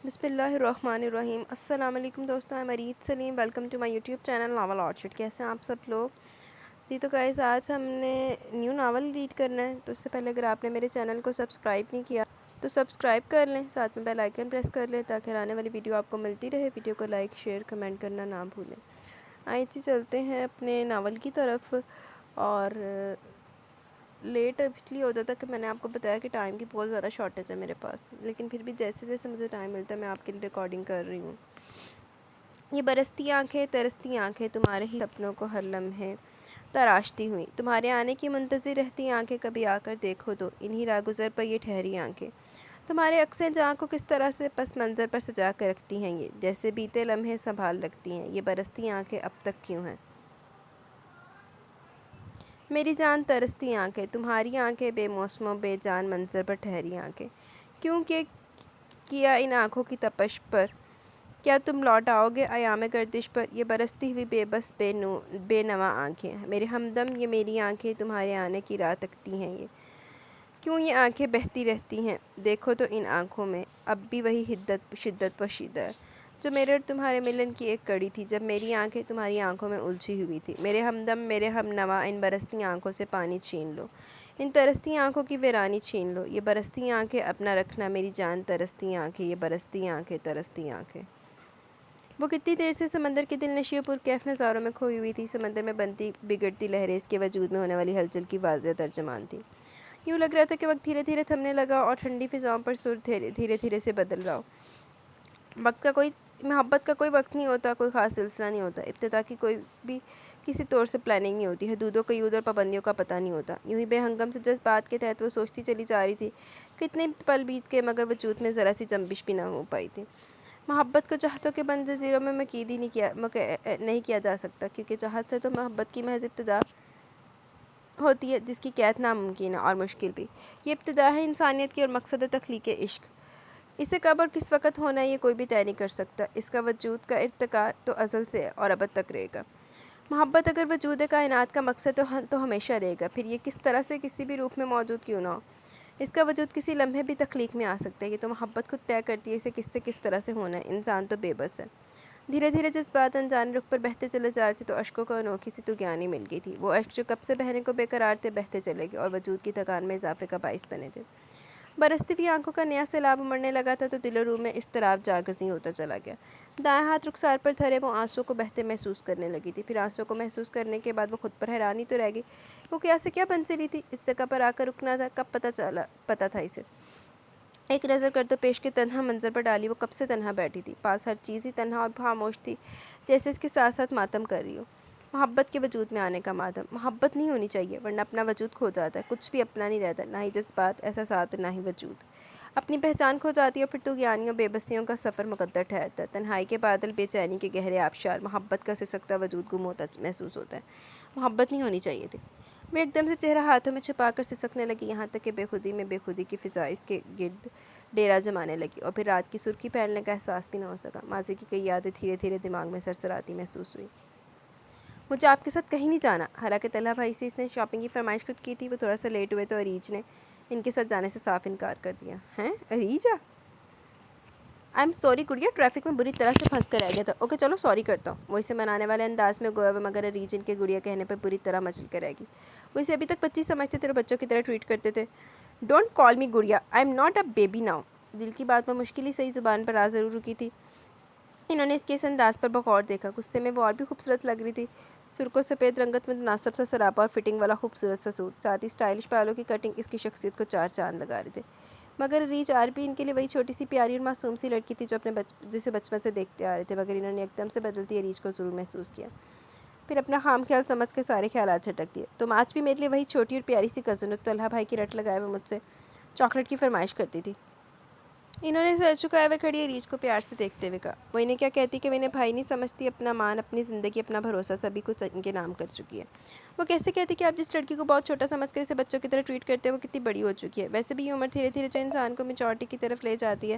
بسم اللہ الرحمن الرحیم۔ السلام علیکم دوستوں، میں Mureed Saleem, welcome to my YouTube channel Novel Orchid. کیسے ہیں آپ سب لوگ؟ جی تو گائز، آج ہم نے نیو ناول ریڈ کرنا ہے، تو اس سے پہلے اگر آپ نے میرے چینل کو سبسکرائب نہیں کیا تو سبسکرائب کر لیں، ساتھ میں بیل آئیکن پریس کر لیں تاکہ آنے والی ویڈیو آپ کو ملتی رہے۔ ویڈیو کو لائک، شیئر، کمنٹ کرنا نہ بھولیں۔ آئیے جی چلتے ہیں اپنے ناول کی طرف۔ اور لیٹ اس لیے ہوتا تھا کہ میں نے آپ کو بتایا کہ ٹائم کی بہت زیادہ شارٹیج ہے میرے پاس، لیکن پھر بھی جیسے جیسے مجھے ٹائم ملتا ہے میں آپ کے لیے ریکارڈنگ کر رہی ہوں۔ یہ برستی آنکھیں، ترستی آنکھیں، تمہارے ہی سپنوں کو ہر لمحے تراشتی ہوئی، تمہارے آنے کی منتظر رہتی آنکھیں، کبھی آ کر دیکھو تو انہی راہ گزر پر یہ ٹھہری آنکھیں، تمہارے عکسیں جہاں کو کس طرح سے پس منظر پر سجا کر رکھتی ہیں، یہ جیسے بیتے لمحے سنبھال رکھتی ہیں، یہ برستی آنکھیں اب تک کیوں ہیں؟ میری جان ترستی آنکھیں، تمہاری آنکھیں، بے موسم و بے جان منظر پر ٹھہری آنکھیں، کیونکہ کیا ان آنکھوں کی تپش پر، کیا تم لوٹ آؤ گے ایام گردش پر؟ یہ برستی ہوئی بے بس بے نوا آنکھیں، میرے ہمدم یہ میری آنکھیں، تمہارے آنے کی راہ تکتی ہیں، یہ کیوں یہ آنکھیں بہتی رہتی ہیں؟ دیکھو تو ان آنکھوں میں اب بھی وہی شدت پوشیدہ ہے جو میرے اور تمہارے ملن کی ایک کڑی تھی، جب میری آنکھیں تمہاری آنکھوں میں الجھی ہوئی تھی۔ میرے ہمدم، میرے ہم نوا، ان برستی آنکھوں سے پانی چھین لو، ان ترستی آنکھوں کی ویرانی چھین لو، یہ برستی آنکھیں اپنا رکھنا میری جان، ترستی آنکھیں، یہ برستی آنکھیں، ترستی آنکھیں۔ وہ کتنی دیر سے سمندر کے دل نشی و پرکیف نظاروں میں کھوئی ہوئی تھی، سمندر میں بنتی بگڑتی لہریں اس کے وجود میں ہونے والی ہلچل کی واضح ترجمان تھی۔ یوں لگ رہا تھا کہ وقت دھیرے دھیرے تھمنے لگا اور ٹھنڈی فضاؤں پر سر دھیرے دھیرے سے بدل رہا ہو۔ محبت کا کوئی وقت نہیں ہوتا، کوئی خاص سلسلہ نہیں ہوتا، ابتدا کی کوئی بھی کسی طور سے پلاننگ نہیں ہوتی، حدود و قیود اور پابندیوں کا پتہ نہیں ہوتا۔ یوں ہی بے ہنگم سے جذبات کے تحت وہ سوچتی چلی جا رہی تھی، کتنے پل بیت گئے مگر وجود میں ذرا سی جنبش بھی نہ ہو پائی تھی۔ محبت کو چاہتوں کے بند جزیروں میں مقید ہی نہیں کیا جا سکتا، کیونکہ چاہت ہے تو محبت کی محض ابتدا ہوتی ہے، جس کی قید ناممکن ہے اور مشکل بھی۔ یہ ابتدا ہے انسانیت کی اور مقصد تخلیق عشق۔ اسے کب اور کس وقت ہونا ہے یہ کوئی بھی طے نہیں کر سکتا، اس کا وجود کا ارتقاء تو ازل سے ہے اور ابد تک رہے گا۔ محبت اگر وجود کائنات کا مقصد تو ہمیشہ رہے گا، پھر یہ کس طرح سے کسی بھی روپ میں موجود کیوں نہ ہو، اس کا وجود کسی لمحے بھی تخلیق میں آ سکتا ہے۔ یہ تو محبت خود طے کرتی ہے اسے کس سے کس طرح سے ہونا ہے، انسان تو بے بس ہے۔ دھیرے دھیرے جذبات انجان رخ پر بہتے چلے جا رہے تھے تو اشکوں کو انوکھی سی طغیانی مل گئی تھی۔ وہ اشک جو کب سے بہنے کو بے قرار تھے، بہتے چلے گئے اور وجود کی تھکان میں اضافے کا باعث بنے تھے۔ برستی ہوئی آنکھوں کا نیا سیلاب امڑنے لگا تھا تو دل و روح میں اضطراب جاگزیں ہوتا چلا گیا۔ دائیں ہاتھ رخسار پر دھرے وہ آنسوں کو بہتے محسوس کرنے لگی تھی، پھر آنسوں کو محسوس کرنے کے بعد وہ خود پر حیرانی تو رہ گئی، وہ کیا سے کیا بن چلی تھی، اس جگہ پر آ کر رکنا تھا، کب پتہ تھا اسے؟ ایک نظر کر تو پیش کے تنہا منظر پر ڈالی، وہ کب سے تنہا بیٹھی تھی، پاس ہر چیز ہی تنہا اور خاموش تھی، جیسے اس کے ساتھ ساتھ ماتم کر رہی ہو۔ محبت کے وجود میں آنے کا ماتم۔ محبت نہیں ہونی چاہیے ورنہ اپنا وجود کھو جاتا ہے، کچھ بھی اپنا نہیں رہتا، نہ ہی جذبات، احساسات، نہ ہی وجود۔ اپنی پہچان کھو جاتی ہے اور پھر طغیانیوں بے بسیوں کا سفر مقدر ٹھہرتا ہے۔ تنہائی کے بادل، بے چینی کے گہرے آبشار، محبت کا سسکتا وجود گم ہوتا محسوس ہوتا ہے۔ محبت نہیں ہونی چاہیے تھی۔ وہ ایک دم سے چہرہ ہاتھوں میں چھپا کر سسکنے لگی، یہاں تک کہ بے خودی میں بے خودی کی فضا اس کے گرد ڈیرا جمانے لگی، اور پھر رات کی سرخی پھیلنے کا احساس بھی نہ ہو سکا۔ ماضی کی کئی یادیں دھیرے دھیرے دماغ میں سرسراتی محسوس ہوئی۔ مجھے آپ کے ساتھ کہیں نہیں جانا، حالانکہ طلحہ بھائی سے اس نے شاپنگ کی فرمائش خود کی تھی۔ وہ تھوڑا سا لیٹ ہوئے تو اریج نے ان کے ساتھ جانے سے صاف انکار کر دیا۔ ہیں اریجا؟ آئی ایم سوری گڑیا، ٹریفک میں بری طرح سے پھنس کر رہ گیا تھا۔ اوکے چلو سوری کرتا ہوں، وہ اسے منانے والے انداز میں گویا مگر اریج ان کے گڑیا کہنے پر بری طرح مچل کر رہ گی۔ وہ اسے ابھی تک بچی سمجھتے تھے اور بچوں کی طرح ٹریٹ کرتے تھے۔ ڈونٹ کال می گڑیا، I am not a baby now. دل کی بات وہ مشکل ہی صحیح زبان پر آ ضرور رکی تھی۔ انہوں نے اس کے اس انداز پر بغور دیکھا، غصے میں وہ اور بھی خوبصورت لگ رہی تھی۔ سرخ و سفید رنگت میں مناسب سا سراپا اور فٹنگ والا خوبصورت سا سوٹ، ساتھ ہی اسٹائلش بالوں کی کٹنگ اس کی شخصیت کو چار چاند لگا رہے تھے۔ مگر اریج آر بھی ان کے لیے وہی چھوٹی سی پیاری اور معصوم سی لڑکی تھی جو جسے بچپن سے دیکھتے آ رہے تھے، مگر انہوں نے ایک دم سے بدلتی اریج کو ضرور محسوس کیا۔ پھر اپنا خام خیال سمجھ کے سارے خیالات جھٹک دیے۔ تم آج بھی میرے لیے وہی چھوٹی اور پیاری سی کزن ہو، طلحہ بھائی کی رٹ لگائے ہوئے مجھ سے چاکلیٹ کی فرمائش کرتی تھی۔ انہوں نے سر جھکائے ہوئے کھڑی اریج کو پیار سے دیکھتے ہوئے کہا، وہ انہیں کیا کہتی کہ وہ انہیں بھائی نہیں سمجھتی، اپنا مان، اپنی زندگی، اپنا بھروسہ سبھی کچھ ان کے نام کر چکی ہے۔ وہ کیسے کہتی کہ آپ جس لڑکی کو بہت چھوٹا سمجھ کر اسے بچوں کی طرح ٹریٹ کرتے ہیں وہ کتنی بڑی ہو چکی ہے۔ ویسے بھی یہ عمر دھیرے دھیرے جو انسان کو میچورٹی کی طرف لے جاتی ہے،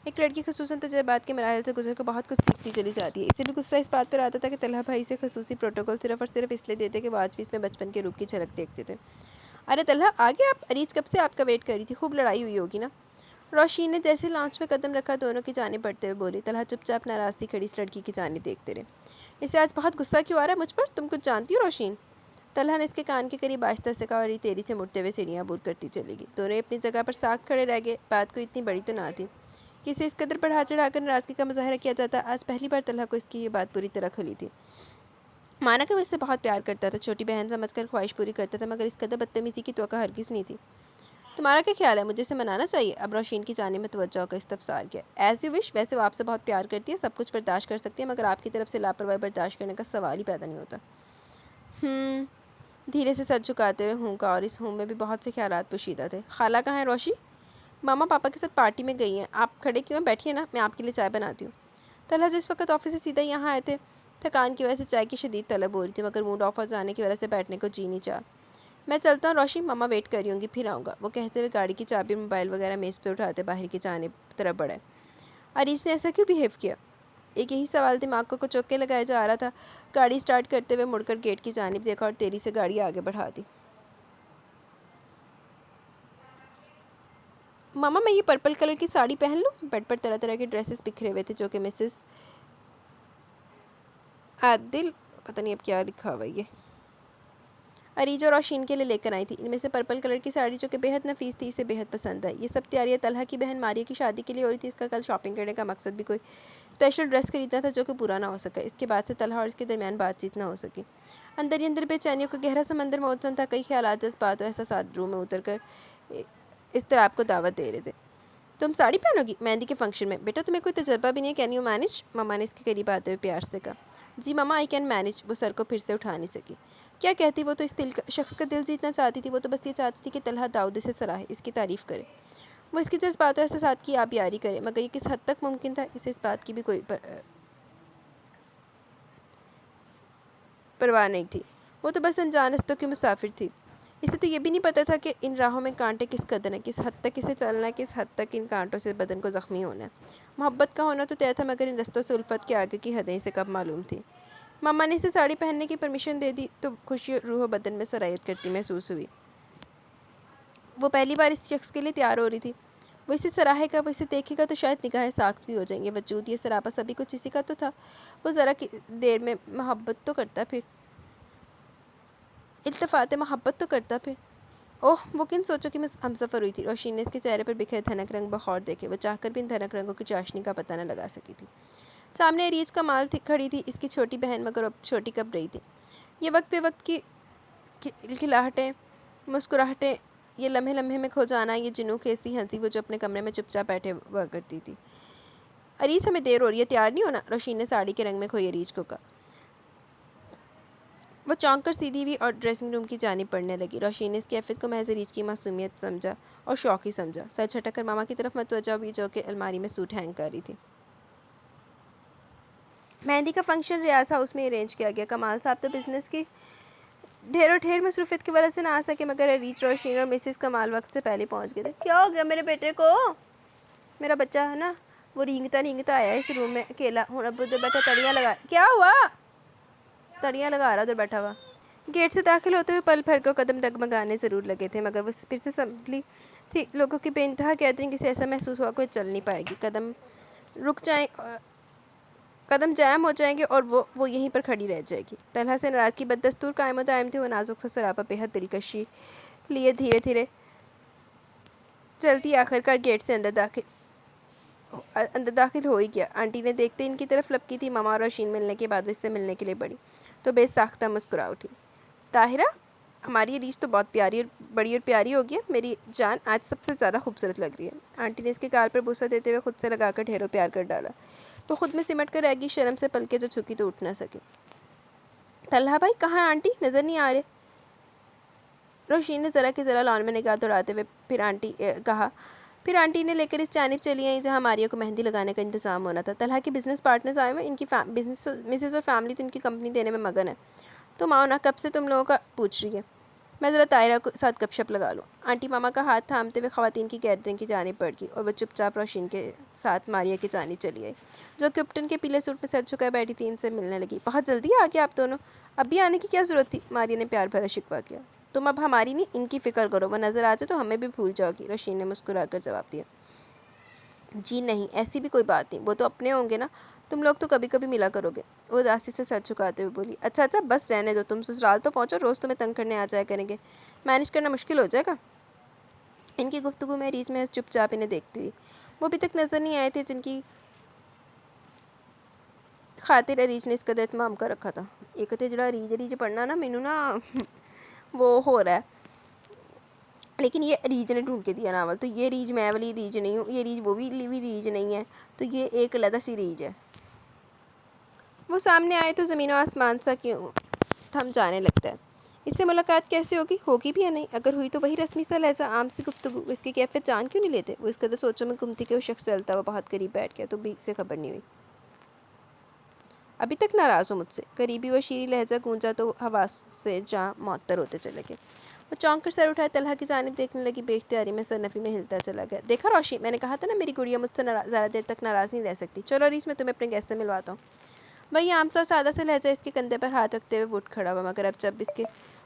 ایک لڑکی خصوصاً تجربات کے مراحل سے گزر کر بہت کچھ سیکھتی چلی جاتی ہے۔ اسے بھی غصہ اس بات پر آتا تھا کہ طلحہ بھائی سے خصوصی پروٹوکول صرف اور صرف اس لیے دیتے کہ وہ آج بھی اس میں بچپن کے روپ کی جھلک دیکھتے تھے۔ ارے طلحہ آ گئے آپ؟ اریج کب سے آپ کا ویٹ کر رہی تھی، خوب لڑائی ہوئی ہوگی نا؟ روشین نے جیسے لانچ میں قدم رکھا دونوں کی جانب بڑھتے ہوئے بولی۔ طلحہ چپ چاپ ناراض سی کھڑی اس لڑکی کی جانب دیکھتے رہے۔ اسے آج بہت غصہ کیوں آ رہا ہے مجھ پر؟ تم کچھ جانتی ہو روشین؟ طلحہ نے اس کے کان کے قریب آہستہ سے کہا اور تیزی سے مڑتے ہوئے سیڑھیاں عبور کرتی چلے گئی۔ دونوں اپنی جگہ پر ساکھ کھڑے رہ گئے۔ بات کوئی اتنی بڑی تو نہ تھی کہ اسے اس قدر بڑھا چڑھا کر ناراضگی کا مظاہرہ کیا جاتا۔ آج پہلی بار طلحہ کو اس کی یہ بات پوری طرح کھلی تھی۔ مانا کہ وہ اس سے بہت پیار کرتا تھا، چھوٹی بہن سمجھ کر خواہش پوری کرتا تھا، مگر اس قدر بدتمیزی کی توقع ہرگز نہیں تھی۔ تمہارا کیا خیال ہے؟ مجھے اسے منانا چاہیے؟ اب روشین کی جانب میں توجہ ہو کر استفسار کیا۔ As you wish. ویسے وہ آپ سے بہت پیار کرتی ہے، سب کچھ برداشت کر سکتی ہے، مگر آپ کی طرف سے لاپرواہی برداشت کرنے کا سوال ہی پیدا نہیں ہوتا۔ دھیرے سے سر جھکاتے ہوئے ہوں کا، اور اس ہوں میں بھی بہت سے خیالات پوشیدہ تھے۔ خالہ کہاں ہے روشی؟ ماما پاپا کے ساتھ پارٹی میں گئی ہیں۔ آپ کھڑے کیوں ہیں؟ بیٹھیے نا، میں آپ کے لیے چائے بناتی ہوں۔ طلحہ جو اس وقت آفس سے سیدھا یہاں آئے تھے، تھکان کی وجہ سے چائے کی شدید طلب ہو رہی تھی، مگر موڈ آف ہو جانے کی وجہ سے بیٹھنے کو جی نہیں چاہا۔ میں چلتا ہوں روشی، ماما ویٹ کر رہی ہوں گی، پھر آؤں گا، وہ کہتے ہوئے گاڑی کی چابی اور موبائل وغیرہ میز پہ اٹھاتے باہر کی جانب طرف بڑھے۔ عریش نے ایسا کیوں بیہیو کیا؟ ایک یہی سوال دماغ کو چوکے لگایا جا رہا تھا۔ گاڑی سٹارٹ کرتے ہوئے مڑ کر گیٹ کی جانب دیکھا اور تیزی سے گاڑی آگے بڑھا دی۔ ماما میں یہ پرپل کلر کی ساڑی پہن لوں؟ بیڈ پر طرح طرح کے ڈریسز بکھرے ہوئے تھے جو کہ مسز عادل، پتہ نہیں اب کیا لکھا ہوا یہ، عریج اور روشین کے لیے لے کر آئی تھی۔ ان میں سے پرپل کلر کی ساڑی جو کہ بےحد نفیس تھی اسے بےحد پسند آئی۔ یہ سب تیاریاں طلحہ کی بہن ماریہ کی شادی کے لیے ہو رہی تھی۔ اس کا کل شاپنگ کرنے کا مقصد بھی کوئی اسپیشل ڈریس خریدنا تھا جو کہ پورا نہ ہو سکا۔ اس کے بعد سے طلحہ اور اس کے درمیان بات چیت نہ ہو سکی۔ اندر ہی اندر بے چینیوں کا گہرا سمندر موجود تھا۔ کئی خیالات، جذبات اور احساسات روح میں اتر کر اضطراب کو دعوت دے رہے تھے۔ تم ساڑی پہنو گی مہندی کے فنکشن میں؟ بیٹا تمہیں کوئی تجربہ بھی نہیں ہے، کین یو مینیج؟ ماما نے اس کے قریب آتے ہوئے پیار سے کہا۔ جی ماما، آئی کین مینیج۔ وہ سر کو پھر سے اٹھا نہیں سکی۔ کیا کہتی؟ وہ تو اس شخص کا دل جیتنا چاہتی تھی۔ وہ تو بس یہ چاہتی تھی کہ طلحہ داؤد اسے سراہے، اس کی تعریف کرے، وہ اس کی جذبات اور احساسات کی آبیاری کرے، مگر یہ کس حد تک ممکن تھا اسے اس بات کی بھی کوئی پرواہ نہیں تھی۔ وہ تو بس انجان رستوں کی مسافر تھی۔ اسے تو یہ بھی نہیں پتہ تھا کہ ان راہوں میں کانٹے کس قدر ہیں، کس حد تک اسے چلنا ہے، کس حد تک ان کانٹوں سے بدن کو زخمی ہونا ہے۔ محبت کا ہونا تو طے تھا، مگر ان رستوں سے الفت کے آگے کی حدیں اسے کب معلوم تھی۔ ماما نے اسے ساڑی پہننے کی پرمیشن دے دی تو خوشی روح و بدن میں سرایت کرتی محسوس ہوئی۔ وہ پہلی بار اس شخص کے لیے تیار ہو رہی تھی۔ وہ اسے سراہے گا، وہ اسے دیکھے گا تو شاید نگاہیں ساخت بھی ہو جائیں گے۔ وجود یہ سراپا سبھی کچھ اسی کا تو تھا۔ وہ ذرا کی دیر میں محبت تو کرتا، پھر التفات محبت تو کرتا، پھر اوہ وہ کن سوچوں کی ہمسفر ہوئی تھی۔ روشین نے اس کے چہرے پر بکھرے دھنک رنگ بخور دیکھے۔ وہ چاہ کر بھی ان دھنک رنگوں کی چاشنی کا پتہ نہ لگا سکی تھی۔ سامنے عریج کمال کھڑی تھی، اس کی چھوٹی بہن، مگر اب چھوٹی کب رہی تھی۔ یہ وقت بے وقت کی کھلاہٹیں، مسکراہٹیں، یہ لمحے لمحے میں کھو جانا، یہ جنوں کیسی ہنسی، وہ جو اپنے کمرے میں چپ چاپ بیٹھے ہوا کرتی تھی۔ عریج ہمیں دیر ہو رہی ہے، تیار نہیں ہونا؟ روشین نے ساڑی کے رنگ میں کھوئی عریج کو کہا۔ وہ چونک کر سیدھی ہوئی اور ڈریسنگ روم کی جانب بڑھنے لگی۔ روشین نے اس کی کیفیت کو محض عریج کی معصومیت سمجھا اور شوق ہی سمجھا۔ سر جھٹک کر ماما کی طرف متوجہ ہوئی جو کہ الماری میں سوٹ ہینگ کر رہی تھی۔ مہندی کا فنکشن ریاض ہاؤس میں ارینج کیا گیا۔ کمال صاحب تو بزنس کی ڈھیر مصروفیت کی وجہ سے نہ آ سکے، مگر عریج، روشین اور مسز کمال وقت سے پہلے پہنچ گئے تھے۔ کیا ہو گیا میرے بیٹے کو؟ میرا بچہ ہے نا، وہ رینگتا آیا اس روم میں اکیلا، ہوں اب ادھر بیٹھا تڑیاں لگا۔ کیا ہوا؟ تڑیاں لگا رہا ادھر بیٹھا ہوا۔ گیٹ سے داخل ہوتے ہوئے پل بھر کو قدم ڈگمگانے ضرور لگے تھے، مگر وہ پھر سے سنبھلی تھی۔ لوگوں کی بے انتہا گیدرنگ سے ایسا محسوس ہوا کوئی چل نہیں پائے گی، قدم جام ہو جائیں گے اور وہ یہیں پر کھڑی رہ جائے گی۔ طلحہ سے ناراضگی بدستور قائم و دائم تھی۔ وہ نازک سا سراپا بےحد دلکشی لیے دھیرے دھیرے چلتی آخر کار گیٹ سے اندر داخل ہو ہی گیا۔ آنٹی نے دیکھتے ان کی طرف لپکی تھی۔ ماما اور روشین ملنے کے بعد وہ اس سے ملنے کے لیے بڑی تو بے ساختہ مسکرا اٹھی۔ طاہرہ، ہماری عریج تو بہت بڑی اور پیاری ہوگی ہے، میری جان آج سب سے زیادہ خوبصورت لگ رہی ہے۔ آنٹی نے اس کے گال پر بوسہ دیتے ہوئے خود سے لگا کر ڈھیروں پیار کر ڈالا۔ وہ خود میں سمٹ کر رہ گئی، شرم سے پلکیں جو جھکی تو اٹھ نہ سکی۔ طلحہ بھائی کہاں ہیں آنٹی؟ نظر نہیں آ رہے۔ روشین نے ذرا کی ذرا لان میں نگاہ دوڑاتے ہوئے پھر آنٹی نے لے کر اس جانب چلی آئیں جہاں ماریہ کو مہندی لگانے کا انتظام ہونا تھا۔ طلحہ کے بزنس پارٹنرز آئے ہوئے، ان کی مسز اور فیملی تو ان کی کمپنی دینے میں مگن ہے۔ تو ماؤنا کب سے تم لوگوں کا پوچھ رہی ہے، میں ذرا طاہرہ کے ساتھ گپ شپ لگا لوں۔ آنٹی ماما کا ہاتھ تھامتے ہوئے خواتین کی گیدرنگ کی جانب بڑھ گئی اور وہ چپ چاپ روشین کے ساتھ ماریہ کی جانب چلی آئی جو کیپٹن کے پیلے سوٹ میں سر جھکائے بیٹھی تھی۔ ان سے ملنے لگی۔ بہت جلدی آ گیا آپ دونوں، اب بھی آنے کی کیا ضرورت تھی؟ ماریہ نے پیار بھرا شکوہ کیا۔ تم اب ہماری نہیں ان کی فکر کرو، وہ نظر آ جائے تو ہمیں بھی بھول جاؤ گی، روشین نے مسکرا کر جواب دیا۔ جی نہیں، ایسی بھی کوئی بات نہیں، وہ تو اپنے ہوں گے نا، تم لوگ تو کبھی کبھی ملا کرو گے۔ وہ اداسی سے سر جھکاتے ہوئے بولی۔ اچھا اچھا بس رہنے دو، تم سسرال تو پہنچو، روز تمہیں تنگ کرنے آ جایا کریں گے، مینیج کرنا مشکل ہو جائے گا۔ ان کی گفتگو میں ریچھ محض چپ چاپ انہیں دیکھتی تھی۔ وہ ابھی تک نظر نہیں آئے تھے جن کی خاطر ریچھ نے اس قدر اہتمام کر رکھا تھا۔ یہ کہتے جڑا ریج پڑھنا نا مینوں نا وہ ہو رہا ہے، لیکن یہ ریج نے ڈھونڈ کے دیا ناول، تو یہ ریج میں والی ریج نہیں ہوں، یہ ریج وہ بھی ریج نہیں ہے، تو یہ ایک علیحدہ سی ریج ہے۔ وہ سامنے آئے تو زمین و آسمان سا کیوں تھم جانے لگتا ہے۔ اس سے ملاقات کیسے ہوگی؟ ہوگی بھی یا نہیں؟ اگر ہوئی تو وہی رسمی سا لہجہ، عام سی گفتگو، اس کی کیفیت جان کیوں نہیں لیتے؟ وہ اس قدر سوچوں میں گم تھی کہ وہ شخص چلتا ہوا بہت قریب بیٹھ گیا تو بھی سے خبر نہیں ہوئی۔ ابھی تک ناراض ہو مجھ سے؟ قریبی و شیریں لہجہ گونجا تو حواس سے جاں معطر ہوتے چلے گئے۔ وہ چونک کر سر اٹھائے طلحہ کی جانب دیکھنے لگی، بے اختیاری میں سر نفی میں ہلتا چلا گیا۔ دیکھا روشی، میں نے کہا تھا نا میری گڑیا مجھ سے زیادہ دیر تک ناراض نہیں رہ سکتی۔ چلو ریچھ، میں تمہیں اپنے گیسٹ سے ملواتا ہوں۔ وہی عام سا سادہ سے لہجہ اس کے کندھے پر ہاتھ رکھتے ہوئے وہ اٹھ کھڑا ہوا، مگر اب جب اس کے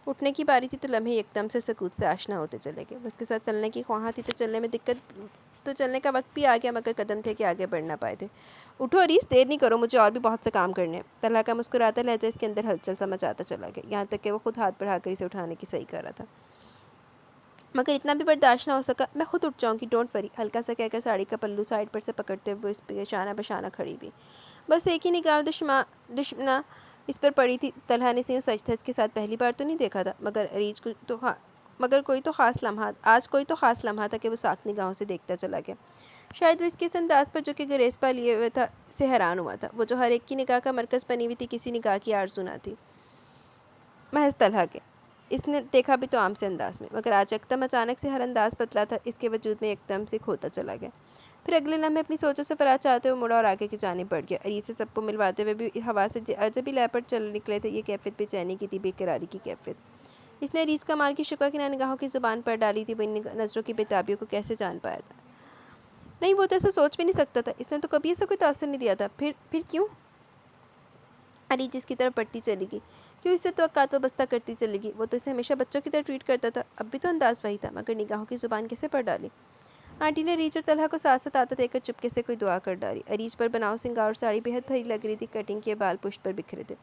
اٹھنے کی باری تھی تو لمحے ایک دم سے سکوت سے آشنا ہوتے چلے گئے۔ وہ اس کے ساتھ چلنے کی خواہاں تھی تو چلنے میں دقت، تو چلنے کا وقت بھی آ گیا، مگر قدم تھے کہ آگے بڑھ نہ پائے تھے۔ اٹھو ریچھ، دیر نہیں کرو، مجھے اور بھی بہت سے کام کرنے ہیں۔ طلحہ کا مسکراتا لہجہ اس کے اندر ہلچل سا مچاتا چلا گیا، یہاں تک کہ وہ خود ہاتھ بڑھا کر اسے اٹھانے کی صحیح کر رہا تھا، مگر اتنا بھی برداشت نہ ہو سکا۔ میں خود اٹھ جاؤں گی، ڈونٹ وری، ہلکا سا کہہ کر ساڑی کا پلو سائڈ پر سے پکڑتے ہوئے اس پہ شانہ بشانہ کھڑی بھی۔ بس ایک ہی نگاہ دشمنا اس پر پڑی تھی۔ طلحہ نے اسے سچ دھج کے ساتھ پہلی بار تو نہیں دیکھا تھا، مگر کوئی تو خاص لمحہ، آج کوئی تو خاص لمحہ تھا کہ وہ ساکھ نگاہوں سے دیکھتا چلا گیا۔ شاید وہ اس کے اس انداز پر جو کہ گریزپا لیے ہوئے تھا سے حیران ہوا تھا، وہ جو ہر ایک کی نگاہ کا مرکز بنی ہوئی تھی، کسی نگاہ کی آرزو نہ تھی محض طلحہ کے۔ اس نے دیکھا بھی تو عام سے انداز میں، مگر آج یکدم اچانک سے ہر انداز بدلا تھا، اس کے وجود میں یکدم سے کھوتا چلا گیا۔ پھر اگلے لمحے اپنی سوچوں سے فرار چاہتے ہوئے مڑا اور آگے کی جانب بڑھ گیا۔ ریچھ سے سب کو ملواتے ہوئے بھی ہوا سے عجب ہی لیپٹ چل نکلے تھے۔ یہ کیفیت بے چینی کی تھی، بے قراری کی کیفیت۔ اس نے ریچھ کمال کی شکوہ کی نگاہوں کی زبان پر ڈالی تھی، وہ ان نظروں کی بےتابیوں کو کیسے جان پایا تھا؟ نہیں، وہ تو ایسا سوچ بھی نہیں سکتا تھا، اس نے تو کبھی ایسا کوئی تاثر نہیں دیا تھا۔ پھر کیوں؟ ریچھ اس کی طرف بڑھتی چلی گئی، کیوں اس سے توقعات وابستہ کرتی چلی گئی؟ وہ تو اسے ہمیشہ بچوں کی طرح ٹریٹ کرتا تھا، اب بھی تو انداز وہی تھا، مگر نگاہوں کی زبان کیسے پڑھ ڈالی؟ آنٹی نے ریچھ اور طلحہ کو ساتھ ساتھ آتا دیکھ کر چپکے سے کوئی دعا کر ڈالی۔ ریچھ پر بناؤ سنگار اور ساڑی بےحد بھری لگ رہی تھی، کٹنگ کے بال پشت پر بکھرے تھے۔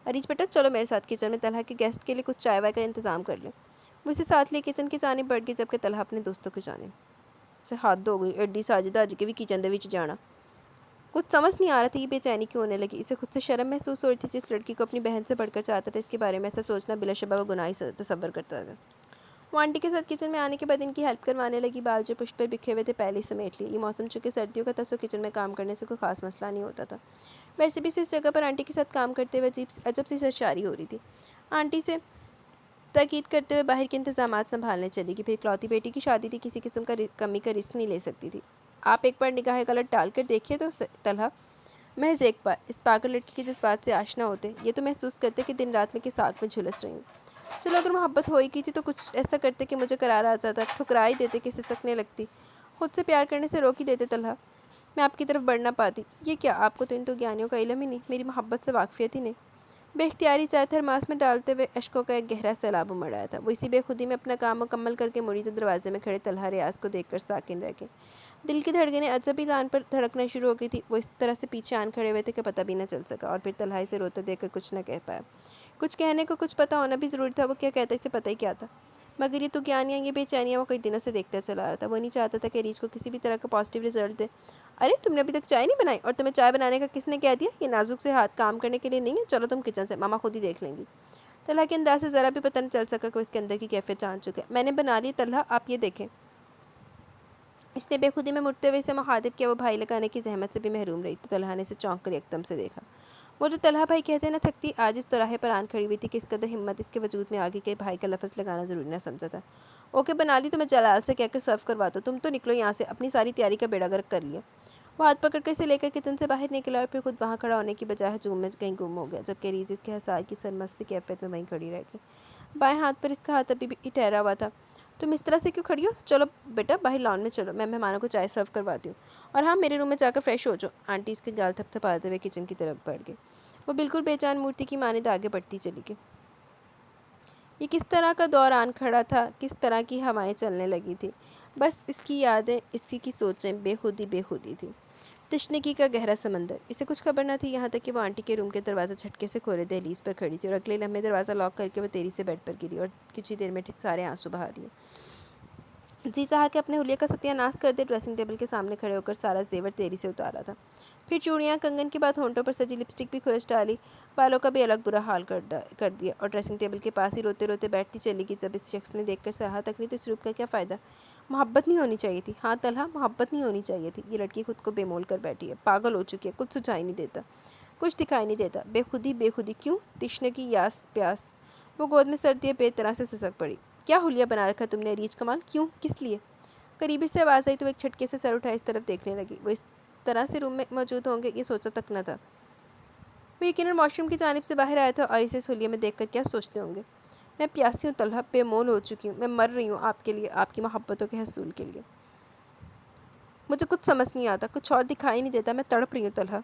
ریچھ بیٹا چلو میرے ساتھ کچن میں، طلحہ کے گیسٹ کے لیے کچھ چائے وائے کا انتظام کر لیں۔ وہ اسے ساتھ لے کچن کی جانب بڑھ گئی، جبکہ طلحہ اپنے دوستوں کی جانب سے حد ہو گئی، ایڈی ساجدہ اج کے بھی کچن دے وچ جانا۔ کچھ سمجھ نہیں آ رہا تھا یہ بے چینی کیوں ہونے لگی، اسے خود سے شرم محسوس ہو رہی تھی، جس لڑکی کو اپنی بہن سے بڑھ کر چاہتا تھا، اس کے بارے میں ایسا سوچنا بلا شبہ وہ گناہی تصور کرتا تھا۔ وہ آنٹی کے ساتھ کچن میں آنے کے بعد ان کی ہیلپ کروانے لگی، بال جو پشت پر بکھے ہوئے تھے پہلے ہی سمیٹ لیے۔ یہ موسم چونکہ سردیوں کا تھا، سو کچن میں کام کرنے سے کوئی خاص مسئلہ نہیں ہوتا تھا۔ ویسے بھی اس جگہ پر آنٹی کے ساتھ کام کرتے ہوئے عجب سی سرشاری ہو رہی تھی۔ آنٹی سے تاکید کرتے ہوئے باہر کے انتظامات سنبھالنے چلی گئی، پھر اکلوتی بیٹی کی شادی تھی، کسی قسم کا کمی کا رسک نہیں لے سکتی تھی۔ آپ ایک بار نگاہ غلط ڈال کر دیکھیے تو طلحہ، محض ایک بار، اس پاگل لڑکی کے جذبات سے آشنا ہوتے، یہ تو محسوس کرتے کہ دن رات میں کس آگ میں جھلس رہی ہوں۔ چلو اگر محبت ہو ہی کی تھی تو کچھ ایسا کرتے کہ مجھے قرار آ جاتا، ٹھکرا ہی دیتے کہ سسکنے لگتی، خود سے پیار کرنے سے روک ہی دیتے طلحہ، میں آپ کی طرف بڑھ نہ پاتی۔ یہ کیا، آپ کو تو ان تو گیانیوں کا علم ہی نہیں، میری محبت سے واقفیت ہی نہیں۔ بے اختیاری چائے تھرماس میں ڈالتے ہوئے اشکوں کا ایک گہرا سیلاب امڑ آیا تھا۔ وہ اسی بے خودی میں اپنا کام مکمل کر کے مڑی تو دروازے میں کھڑے طلحہ ریاض کو دیکھ کر ساکن رہ گئے۔ دل کی دھڑکنیں عجب ہی لان پر دھڑکنا شروع ہو گئی تھی، وہ اس طرح سے پیچھے آن کھڑے ہوئے تھے کہ پتہ بھی نہ چل سکا، اور پھر طلحہ اسے روتے دیکھ کر کچھ نہ کہہ پایا۔ کچھ کہنے کو کچھ پتہ ہونا بھی ضروری تھا، وہ کیا کہتا، اسے پتہ ہی کیا تھا؟ مگر یہ تو گیانیاں، یہ بے چینیاں وہ کئی دنوں سے دیکھتا چلا رہا تھا۔ وہ نہیں چاہتا تھا کہ ریچھ کو کسی بھی طرح کا پازیٹیو رزلٹ دے۔ ارے تم نے ابھی تک چائے نہیں بنائی، اور تمہیں چائے بنانے کا کس نے کہہ دیا؟ یہ نازک سے ہاتھ کام کرنے کے لیے نہیں ہے، چلو تم کچن سے، ماما خود ہی دیکھ لیں گی۔ طلحہ کے انداز سے ذرا بھی پتہ نہ چل سکا کہ وہ اس کے اندر کی کیفیت جان چکے۔ میں نے بنا لی طلحہ، آپ یہ دیکھیں۔ اس نے بے خودی میں مڑتے ہوئے اسے مخاطب کیا، وہ بھائی لگانے کی زحمت سے بھی محروم رہی تو طلحہ نے اسے چونک کر یکدم سے دیکھا۔ وہ جو طلحہ بھائی کہتے نہ تھکتی، آج اس طرح پر آن کھڑی ہوئی تھی کہ اس قدر ہمت اس کے وجود میں آگے کے بھائی کا لفظ لگانا ضروری نہ سمجھا تھا۔ اوکے بنا لی تو میں جلال سے کہہ کر سرو کرواتا ہوں، تم تو نکلو یہاں سے، اپنی ساری تیاری کا بیڑا غرق کر لیا۔ وہ ہاتھ پکڑ کر اسے لے کر کچن سے باہر نکلا اور پھر خود وہاں کھڑا ہونے کی بجائے ہجوم میں کہیں گم ہو گیا، جبکہ ریچھ اس کے حصار کی سرمست سی کیفیت میں وہیں کھڑی رہ گئی۔ بائیں ہاتھ پر اس کا ہاتھ ابھی بھی ٹھہرا ہوا تھا۔ تم اس طرح سے کیوں کھڑی ہو؟ چلو بیٹا باہر لان میں چلو، میں مہمانوں کو چائے سرو کرواتی ہوں، اور ہاں میرے روم میں جا کر فریش ہو جاؤ۔ آنٹی اس کے گال تھپ تھپاتے ہوئے کچن کی طرف بڑھ گئی۔ وہ بالکل بے جان مورتی کی مانند آگے بڑھتی چلی گئی۔ یہ کس طرح کا دور آن کھڑا تھا، کس طرح کی ہوائیں چلنے لگی تھی، بس اس کی یادیں، اسی کی سوچیں بے خودی تھی۔ تشنگی کا گہرا سمندر۔ اسے کچھ خبر نہ تھی یہاں تک کہ وہ آنٹی کے روم کے دروازہ جھٹکے سے کھولے دہلیز پر کھڑی تھی اور اگلے لمحے دروازہ لاک کر کے وہ تیزی سے بیڈ پر گری اور کچھ ہی دیر میں سارے آنسو بہا دیے۔ جی چاہا کہ اپنے حلیے کا ستیہ ناش کر دے۔ ڈریسنگ ٹیبل کے سامنے کھڑے ہو کر سارا زیور تیزی سے اتارا تھا، پھر چوڑیاں، کنگن کے بعد ہونٹوں پر سجی لپسٹک بھی کھرچ ڈالی، بالوں کا بھی الگ برا حال کر دیا اور ڈریسنگ ٹیبل کے پاس ہی روتے روتے بیٹھتی چلی گئی۔ جب اس شخص نے دیکھ کر سراہا تک نہیں تو اس روپ کا کیا فائدہ؟ محبت نہیں ہونی چاہیے تھی۔ ہاں طلحہ، محبت نہیں ہونی چاہیے تھی۔ یہ لڑکی خود کو بے مول کر بیٹھی ہے، پاگل ہو چکی ہے، کچھ سجائی نہیں دیتا، کچھ دکھائی نہیں دیتا۔ بے خودی کیوں؟ تشنگی، یاس، پیاس۔ وہ گود میں سر دیے بے طرح سے سسک پڑی۔ کیا حلیہ بنا رکھا تم نے ریچھ کمال؟ کیوں؟ کس لیے؟ قریبی سے آواز آئی تو وہ ایک چھٹکے سے سر اٹھائے اس طرف دیکھنے لگی۔ وہ اس طرح سے روم میں موجود ہوں گے یہ سوچا تک نہ تھا۔ وہ یقیناً واش روم کی جانب سے باہر آیا تھا اور اسے اس حلیے میں دیکھ کر کیا سوچتے ہوں گے۔ میں پیاسی ہوں طلحہ، بے مول ہو چکی ہوں، میں مر رہی ہوں آپ کے لیے، آپ کی محبتوں کے حصول کے لیے۔ مجھے کچھ سمجھ نہیں آتا، کچھ اور دکھائی نہیں دیتا، میں تڑپ رہی ہوں طلحہ۔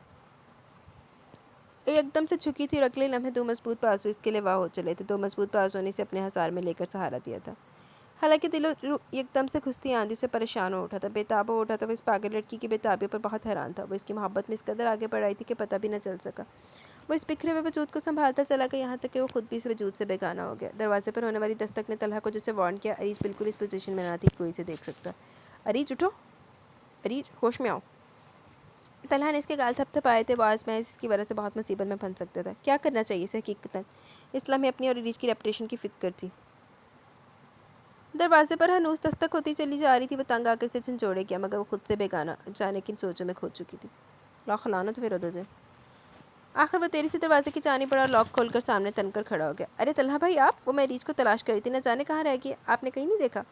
ایک دم سے جھکی تھی اور اگلے لمحے دو مضبوط بازو اس کے لیے واہ ہو چلے تھے۔ دو مضبوط بازو نے اسے اپنے حصار میں لے کر سہارا دیا تھا۔ حالانکہ دل و روح ایک دم سے کھستی آندھی سے پریشان ہو اٹھا تھا، بےتاب ہو اٹھا تھا۔ وہ اس پاگل لڑکی کی بےتابی پر بہت حیران تھا۔ وہ اس کی محبت میں اس قدر آگے بڑھ آئی تھی کہ پتہ بھی نہ چل سکا۔ وہ اس بکھرے ہوئے وجود کو سنبھالتا چلا گیا یہاں تک کہ وہ خود بھی اس وجود سے بیگانہ ہو گیا۔ دروازے پر ہونے والی دستک نے طلحہ کو جسے وارن کیا، اریج بالکل اس پوزیشن میں نہ تھی کہ کوئی اسے دیکھ سکتا۔ اریج اٹھو، اریج ہوش میں آؤ۔ طلحہ نے اس کے گال تھپ تھپائے تھے، وہ آج محض اس کی وجہ سے بہت مصیبت میں پھنس سکتا تھا۔ کیا کرنا چاہیے اسے حقیقتاً؟ اس لمحے اپنی اور اریج کی ریپوٹیشن کی فکر تھی۔ دروازے پر ہنوز دستک ہوتی چلی جا رہی تھی۔ وہ تنگ آ کر اسے جھنجھوڑے گیا مگر وہ خود سے بیگانہ جانے کن سوچوں میں کھو چکی تھی۔ لاکھ لعنت پھر دے۔ آخر وہ تیزی سے دروازے کی جانب بڑھا اور لاک کھول کر سامنے تن کر کھڑا ہو گیا۔ ارے طلحہ بھائی آپ! وہ میں اریج کو تلاش کر رہی تھی، نہ جانے کہاں رہ گئی ہے، آپ نے کہیں نہیں دیکھا؟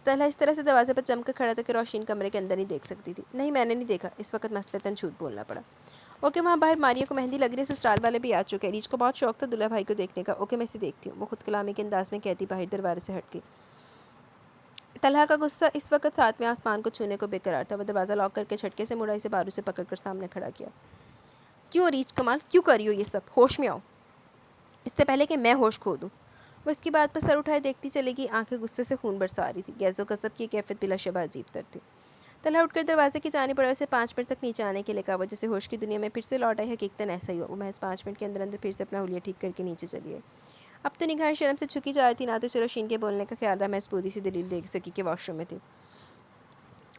طلحہ اس طرح سے دروازے پر چمک کر کھڑا تھا کہ روشین کمرے کے اندر نہیں دیکھ سکتی تھی۔ نہیں میں نے نہیں دیکھا، اس وقت مثلثاً جھوٹ بولنا پڑا۔ اوکے وہاں باہر ماریہ کو مہندی لگ رہی ہے، سسرال والے بھی آ چکے ہیں، اریج کو بہت شوق تھا دلہا بھائی کو دیکھنے کا۔ اوکے میں اسے دیکھتی ہوں، وہ خود کلامی کے انداز میں کہتی باہر دروازے سے ہٹ گئی۔ طلحہ کا غصہ اس وقت ساتویں آسمان کو چھونے کو بے قرار تھا۔ وہ دروازہ لاک کر کے جھٹکے سے مڑا، اسے بارو سے پکڑ کر سامنے کھڑا کیا۔ کیوں اریج کمال، کیوں کر رہی ہو یہ سب؟ ہوش میں آؤ اس سے پہلے کہ میں ہوش کھو دوں۔ وہ اس کی بات پر سر اٹھائے دیکھتی چلے گئی، آنکھیں غصے سے خون برسا رہی تھی۔ غیظ و غضب کی کیفیت بلا شبہ عجیب تر تھی۔ طلحہ اٹھ کر دروازے کی جانب بڑھا، اسے 5 منٹ تک نیچے آنے کے لیے کہا۔ وہ جیسے ہوش کی دنیا میں پھر سے لوٹ آئی، حقیقتاً ایسا ہی ہوا۔ وہ محض 5 منٹ کے اندر اندر پھر سے اپنا حلیہ ٹھیک کر کے نیچے چلی آئی۔ اب تو نگاہیں شرم سے جھکی جا رہی تھی، نہ تو اسے روشین کے بولنے کا خیال رہا، محض پوری سی دلیل دیکھ سکی کہ واش روم میں تھی۔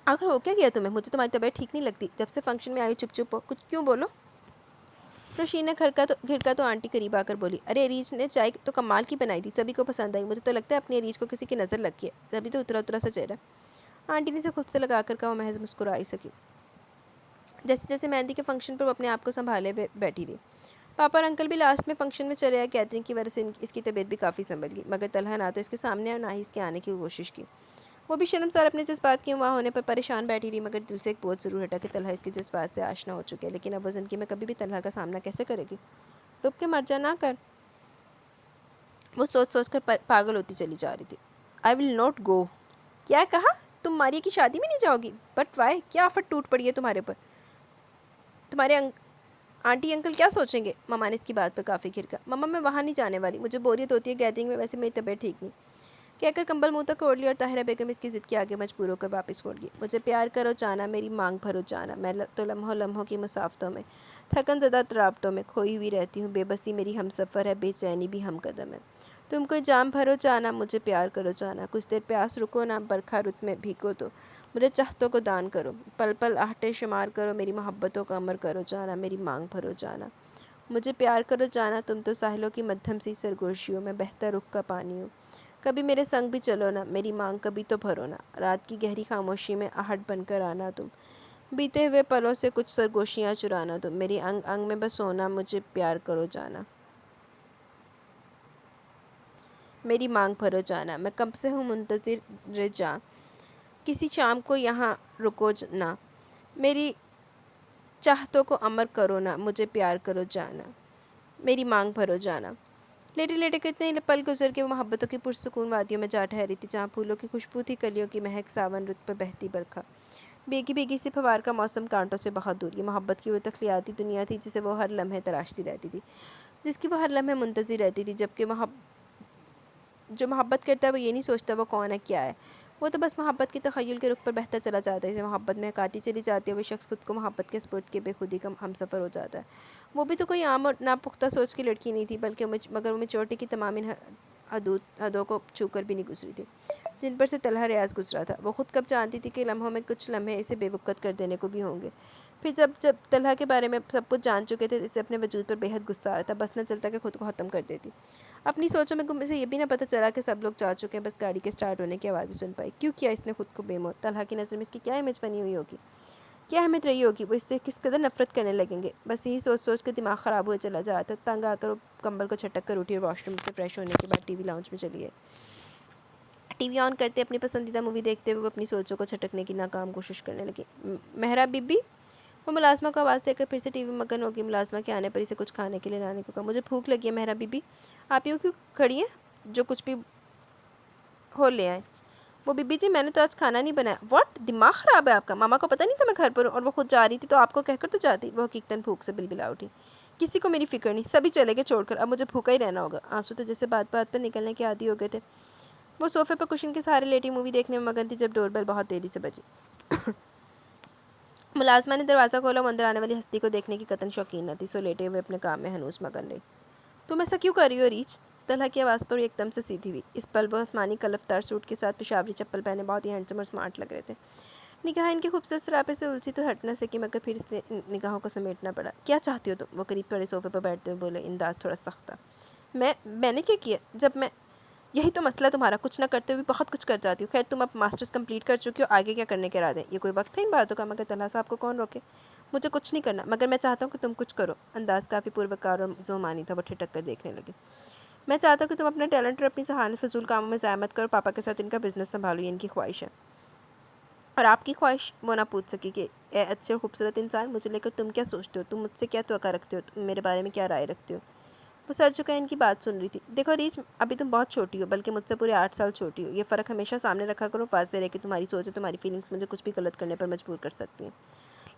آخر ہو کیا گیا تمہیں؟ مجھے تمہاری طبیعت ٹھیک نہیں لگتی، جب سے فنکشن میں آئی چپ چپ ہو، کچھ کیوں بولو۔ روشین نے گھڑکا تو آنٹی قریب آ کر بولی، ارے اریج نے چائے تو کمال کی بنائی تھی، سبھی کو پسند آئی، مجھے تو لگتا ہے اپنی اریج کو کسی کی نظر لگ گئی ہے، تبھی تو اترا اترا سا چہرہ۔ آنٹی نے اسے خود سے لگا کر کہا، وہ محض مسکرا ہی سکی۔ جیسے جیسے مہندی کے فنکشن پر وہ اپنے آپ کو سنبھالے بیٹھی رہی۔ پاپا اور انکل بھی لاسٹ میں فنکشن میں چلے آئے، کیترنگ کی وجہ سے اس کی طبیعت بھی کافی سنبھل گئی، مگر طلحہ نہ تو اس کے سامنے اور نہ ہی اس کے آنے کی کوشش کی۔ وہ بھی شرمسار اپنے جذبات کی وہاں ہونے پر پریشان بیٹھی رہی، مگر دل سے ایک بوجھ ضرور ہٹا کہ طلحہ اس کے جذبات سے آشنا ہو چکے، لیکن اب وہ زندگی میں کبھی بھی طلحہ کا سامنا کیسے کرے گی؟ ڈوب کے مر جا نہ کر، وہ سوچ سوچ کر پاگل ہوتی چلی جا رہی تھی۔ آئی ول ناٹ گو۔ کیا کہا؟ تم ماریہ کی شادی میں نہیں جاؤ گی؟ But why? کیا آفت ٹوٹ پڑی ہے تمہارے پر؟ تمہارے آنٹی انکل کیا سوچیں گے؟ مما نے اس کی بات پر کافی کھڑکا۔ مما میں وہاں نہیں جانے والی، مجھے بوریت ہوتی ہے گیدرنگ میں، ویسے میری طبیعت ٹھیک نہیں، کہہ کر کمبل منہ تک اوڑھ لی اور طاہرہ بیگم اس کی ضد کے آگے مجبور ہو کر واپس موڑ گئی۔ مجھے پیار کرو جانا، میری مانگ بھرو جانا، میں تو لمحوں لمحوں کی مسافتوں میں، تھکن زدہ تراوٹوں میں کھوئی ہوئی رہتی ہوں، بے بسی میری ہم سفر ہے، بے چینی بھی ہم قدم ہے۔ تم کوئی جام بھرو جانا، مجھے پیار کرو جانا، کچھ دیر پیاس رکو نہ، برکھا رت میں بھیگو تو، مجھے چاہتوں کو دان کرو، پل پل آہٹے شمار کرو، میری محبتوں کو امر کرو جانا، میری مانگ بھرو جانا، مجھے پیار کرو جانا، تم تو ساحلوں کی مدھم سی سرگوشیوں میں بہتا رخ کا پانی ہو، کبھی میرے سنگ بھی چلو نا، میری مانگ کبھی تو بھرو نا، رات کی گہری خاموشی میں آہٹ بن کر آنا تم، بیتے ہوئے پلوں سے کچھ سرگوشیاں چرانا تم، میری انگ انگ میں بس ہونا، مجھے پیار کرو جانا، میری مانگ بھرو جانا، میں کب سے ہوں منتظر جاں، کسی شام کو یہاں رکو نا، میری چاہتوں کو امر کرو نا، مجھے پیار کرو جانا، میری مانگ بھرو جانا۔ لیٹے لیٹے کتنے پل گزر کے وہ محبتوں کی پرسکون وادیوں میں جا ٹھہری تھی، جہاں پھولوں کی خوشبو تھی، کلیوں کی مہک، ساون رت پر بہتی برکھا، بھیگی بھیگی سی پھوار کا موسم، کانٹوں سے بہت دور۔ یہ محبت کی وہ تخلیاتی دنیا تھی جسے وہ ہر لمحے تراشتی رہتی تھی، جس کی وہ ہر لمحے منتظر رہتی تھی، جبکہ جو محبت کرتا ہے وہ یہ نہیں سوچتا وہ کون ہے کیا ہے، وہ تو بس محبت کی تخیل کے رخ پر بہتا چلا جاتا ہے، اسے محبت میں کاتی چلی جاتی ہے، وہ شخص خود کو محبت کے سپرد کے بے خودی کا ہم سفر ہو جاتا ہے۔ وہ بھی تو کوئی عام اور ناپختہ سوچ کی لڑکی نہیں تھی، بلکہ مگر وہ میچورٹی کی تمام حدوں کو چھو کر بھی نہیں گزری تھی جن پر سے طلحہ ریاض گزرا تھا۔ وہ خود کب جانتی تھی کہ لمحوں میں کچھ لمحے اسے بے وقت کر دینے کو بھی ہوں گے۔ پھر جب طلحہ کے بارے میں سب کچھ جان چکے تھے، اسے اپنے وجود پر بے حد غصہ آ رہا تھا، بس نہ چلتا کہ خود کو ختم کر دیتی۔ اپنی سوچوں میں گم اسے یہ بھی نہ پتہ چلا کہ سب لوگ جا چکے ہیں، بس گاڑی کے سٹارٹ ہونے کی آوازیں سن پائی۔ کیوں کیا اس نے خود کو بے موت؟ طلحہ کی نظر میں اس کی کیا امیج بنی ہوئی ہوگی، کیا اہمیت رہی ہوگی، وہ اس سے کس قدر نفرت کرنے لگیں گے؟ بس یہی سوچ سوچ کے دماغ خراب ہوئے چلا جا رہا تھا۔ تنگ آ کر وہ کمبل کو چھٹک کر اٹھی اور واش روم سے فریش ہونے کے بعد ٹی وی لاؤنج میں چلی گئی۔ ٹی وی آن کرتے اپنی پسندیدہ مووی دیکھتے ہوئے وہ اپنی سوچوں کو چھٹکنے کی ناکام کوشش کرنے لگی۔ مہرا بی بی، وہ ملازمہ کو آواز دے کر پھر سے ٹی وی میں مگن ہوگی۔ ملازمہ کے آنے پر اسے کچھ کھانے کے لیے لانے کو کہا۔ مجھے بھوک لگی ہے مہرا بی بی، آپ یوں کیوں کھڑی ہیں؟ جو کچھ بھی ہو لے آئیں۔ وہ بی بی جی میں نے تو آج کھانا نہیں بنایا۔ واٹ، دماغ خراب ہے آپ کا؟ ماما کو پتہ نہیں تھا میں گھر پر ہوں اور وہ خود جا رہی تھی تو آپ کو کہہ کر تو جاتی۔ وہ حقیقتاً بھوک سے بلبلا اٹھی۔ کسی کو میری فکر نہیں، سبھی چلے گئے چھوڑ کر، اب مجھے بھوکا ہی رہنا ہوگا۔ آنسو تو جیسے بات بات پر نکلنے کے عادی ہو گئے تھے۔ وہ صوفے پر کشن کے سہارے لیٹی مووی دیکھنے میں مگن تھی جب ڈور بیل بہت دیری سے بجی۔ ملازمہ نے دروازہ کھولا، وہ اندر آنے والی ہستی کو دیکھنے کی قطعاً شوقین نہ تھی، سو لیٹے ہوئے اپنے کام میں ہنوز مگن رہی۔ تم ایسا کیوں کر رہی ہو ریچھ؟ طلحہ کی آواز پر ایک دم سے سیدھی ہوئی۔ اس پل وہ آسمانی کلفتار سوٹ کے ساتھ پشاوری چپل پہنے بہت ہی ہینڈسم اور سمارٹ لگ رہے تھے۔ نگاہیں ان کے خوبصورت سراپے سے الجھی تو ہٹ نہ سکی، مگر پھر اس نے نگاہوں کو سمیٹنا پڑا۔ کیا چاہتی ہو تم؟ وہ قریب پڑے صوفے پر بیٹھتے ہوئے بولے، انداز تھوڑا سخت تھا۔ میں نے کیا کیا؟ جب میں یہی تو مسئلہ تمہارا، کچھ نہ کرتے ہوئے بہت کچھ کر جاتی ہو۔ خیر تم اب ماسٹرز کمپلیٹ کر چکی ہو، آگے کیا کرنے کے ارادے ہیں؟ یہ کوئی وقت ہے ان باتوں کا؟ مگر طلحہ صاحب کو کون روکے؟ مجھے کچھ نہیں کرنا، مگر میں چاہتا ہوں کہ تم کچھ کرو۔ انداز کافی پروکار اور ذومانی تھا، وہ ٹھٹک کر دیکھنے لگی۔ میں چاہتا ہوں کہ تم اپنا ٹیلنٹ اور اپنی ذہانت فضول کاموں میں ضائع مت کرو، پاپا کے ساتھ ان کا بزنس سنبھالو، یہ ان کی خواہش ہے۔ اور آپ کی خواہش؟ وہ نہ پوچھ سکی کہ اے اچھے اور خوبصورت انسان، مجھے لے کر تم کیا سوچتے ہو؟ تم مجھ سے کیا توقع رکھتے ہو؟ تم میرے بارے میں کیا رائے رکھتے ہو؟ وہ سر جھکائے ان کی بات سن رہی تھی۔ دیکھو ریچھ، ابھی تم بہت چھوٹی ہو، بلکہ مجھ سے پورے 8 سال چھوٹی ہو۔ یہ فرق ہمیشہ سامنے رکھا کرو، واضح رہے کہ تمہاری سوچ اور تمہاری فیلنگز مجھے کچھ بھی غلط کرنے پر مجبور کر سکتی ہیں۔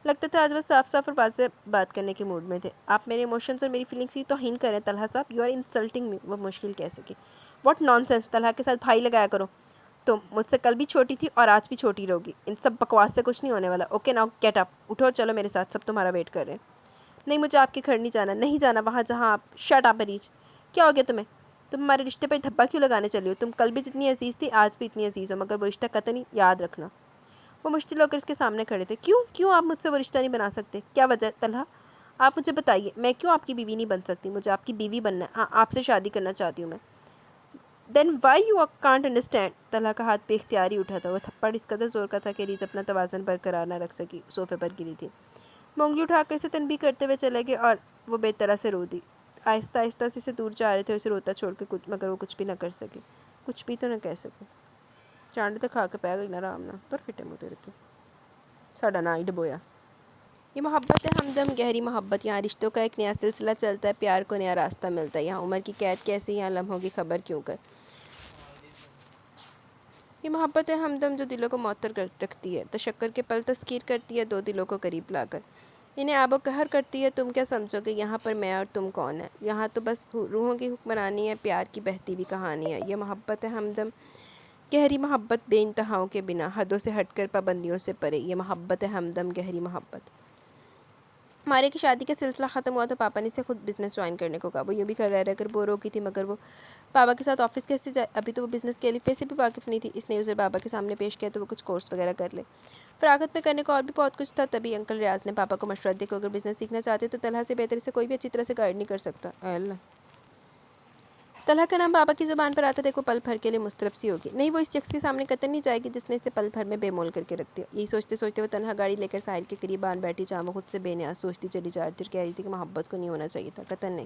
لگتا تھا آج وہ صاف صاف اور واضح بات کرنے کے موڈ میں تھے۔ آپ میرے ایموشنز اور میری فیلنگز کی توہین کریں طلحہ صاحب، یو آر انسلٹنگ می۔ وہ مشکل کہہ سکی۔ واٹ نان سینس، طلحہ کے ساتھ بھائی لگایا کرو۔ تم مجھ سے کل بھی چھوٹی تھی اور آج بھی چھوٹی رہوگی، ان سب بکواس سے کچھ نہیں ہونے والا۔ اوکے ناؤ گیٹ اپ، اٹھو اور چلو میرے ساتھ، سب تمہارا ویٹ کر رہے ہیں۔ نہیں مجھے آپ کے گھر نہیں جانا، نہیں جانا وہاں جہاں آپ… شٹ اپ ریچھ، کیا ہو گیا تمہیں؟ تم ہمارے رشتے پر دھبا کیوں لگانے چلی ہو؟ تم کل بھی جتنی عزیز تھی آج بھی اتنی عزیز ہو، مگر وہ رشتہ قطعی یاد رکھنا۔ وہ مشتعل ہو کر اس کے سامنے کھڑے تھے۔ کیوں آپ مجھ سے وہ رشتہ نہیں بنا سکتے؟ کیا وجہ ہے طلحہ؟ آپ مجھے بتائیے، میں کیوں آپ کی بیوی نہیں بن سکتی؟ مجھے آپ کی بیوی بننا ہے، ہاں آپ سے شادی کرنا چاہتی ہوں میں۔ Then why you can't understand? Talha کا ہاتھ بے اختیاری اٹھا تھا، وہ تھپڑ اس قدر زور کا تھا کہ ریچھ اپنا توازن برقرار نہ رکھ سکی، صوفے پر گری تھی۔ وہ انگلی اٹھا کر اسے تنبیہ کرتے ہوئے چلے گئے اور وہ بے طرح سے رو دی۔ آہستہ آہستہ سے اسے دور جا رہے تھے، اسے روتا چھوڑ کے، مگر وہ کچھ بھی نہ کر سکے، کچھ بھی تو نہ کہہ سکے۔ چانڈے تک کھا کے پہ گئی نا رام نا پر فٹے منہ تیرے تو ساڑا نا ہی ڈبویا۔ یہ محبت ہے ہمدم، گہری محبت، یہاں رشتوں کا ایک نیا سلسلہ چلتا ہے، پیار کو نیا راستہ ملتا ہے، یہاں عمر کی قید کیسے، یہاں لمحوں کی خبر کیوں کر۔ یہ محبت ہے ہمدم جو دلوں کو معطر کر رکھتی ہے، تشکر کے پل تذکیر کرتی ہے دو دلوں کو قریب لا کر، انہیں آب و قہر کرتی ہے۔ تم کیا سمجھو گے یہاں پر میں اور تم کون ہے؟ یہاں تو بس روحوں کی حکمرانی ہے، پیار کی بہتی ہوئی کہانی ہے۔ یہ محبت ہے ہمدم، گہری محبت بے انتہاؤں کے بنا، حدوں سے ہٹ کر، پابندیوں سے پرے۔ یہ محبت ہے ہمدم، گہری محبت۔ ہمارے کی شادی کا سلسلہ ختم ہوا تو پاپا نے اسے خود بزنس جوائن کرنے کو کہا۔ وہ یوں بھی گھر رہ کر بور ہو گئی تھی، مگر وہ پاپا کے ساتھ آفس کیسے جائے؟ ابھی تو وہ بزنس کے الف بے سے بھی واقف نہیں تھی۔ اس نے اسے پاپا کے سامنے پیش کیا تو وہ کچھ کورس وغیرہ کر لے۔ فراغت میں کرنے کو اور بھی بہت کچھ تھا، تبھی انکل ریاض نے پاپا کو مشورہ دیا کہ اگر بزنس سیکھنا چاہتے تو طلحہ سے بہتر سے کوئی بھی اچھی طرح سے گائیڈ نہیں کر سکتا۔ اے اللہ، طلحہ کا نام بابا کی زبان پر آتا دیکھو پل بھر کے لیے مضطرب سی ہوگی۔ نہیں، وہ اس شخص کے سامنے قطعاً نہیں جائے گی جس نے اسے پل بھر میں بے مول کر کے رکھ دیا۔ یہی سوچتے سوچتے وہ تنہا گاڑی لے کر ساحل کے قریب آن بیٹھی، جہاں وہ خود سے بے نیاز سوچتی چلی جا رہی تھی اور کہہ رہی تھی کہ محبت کو نہیں ہونا چاہیے تھا، قطعاً نہیں،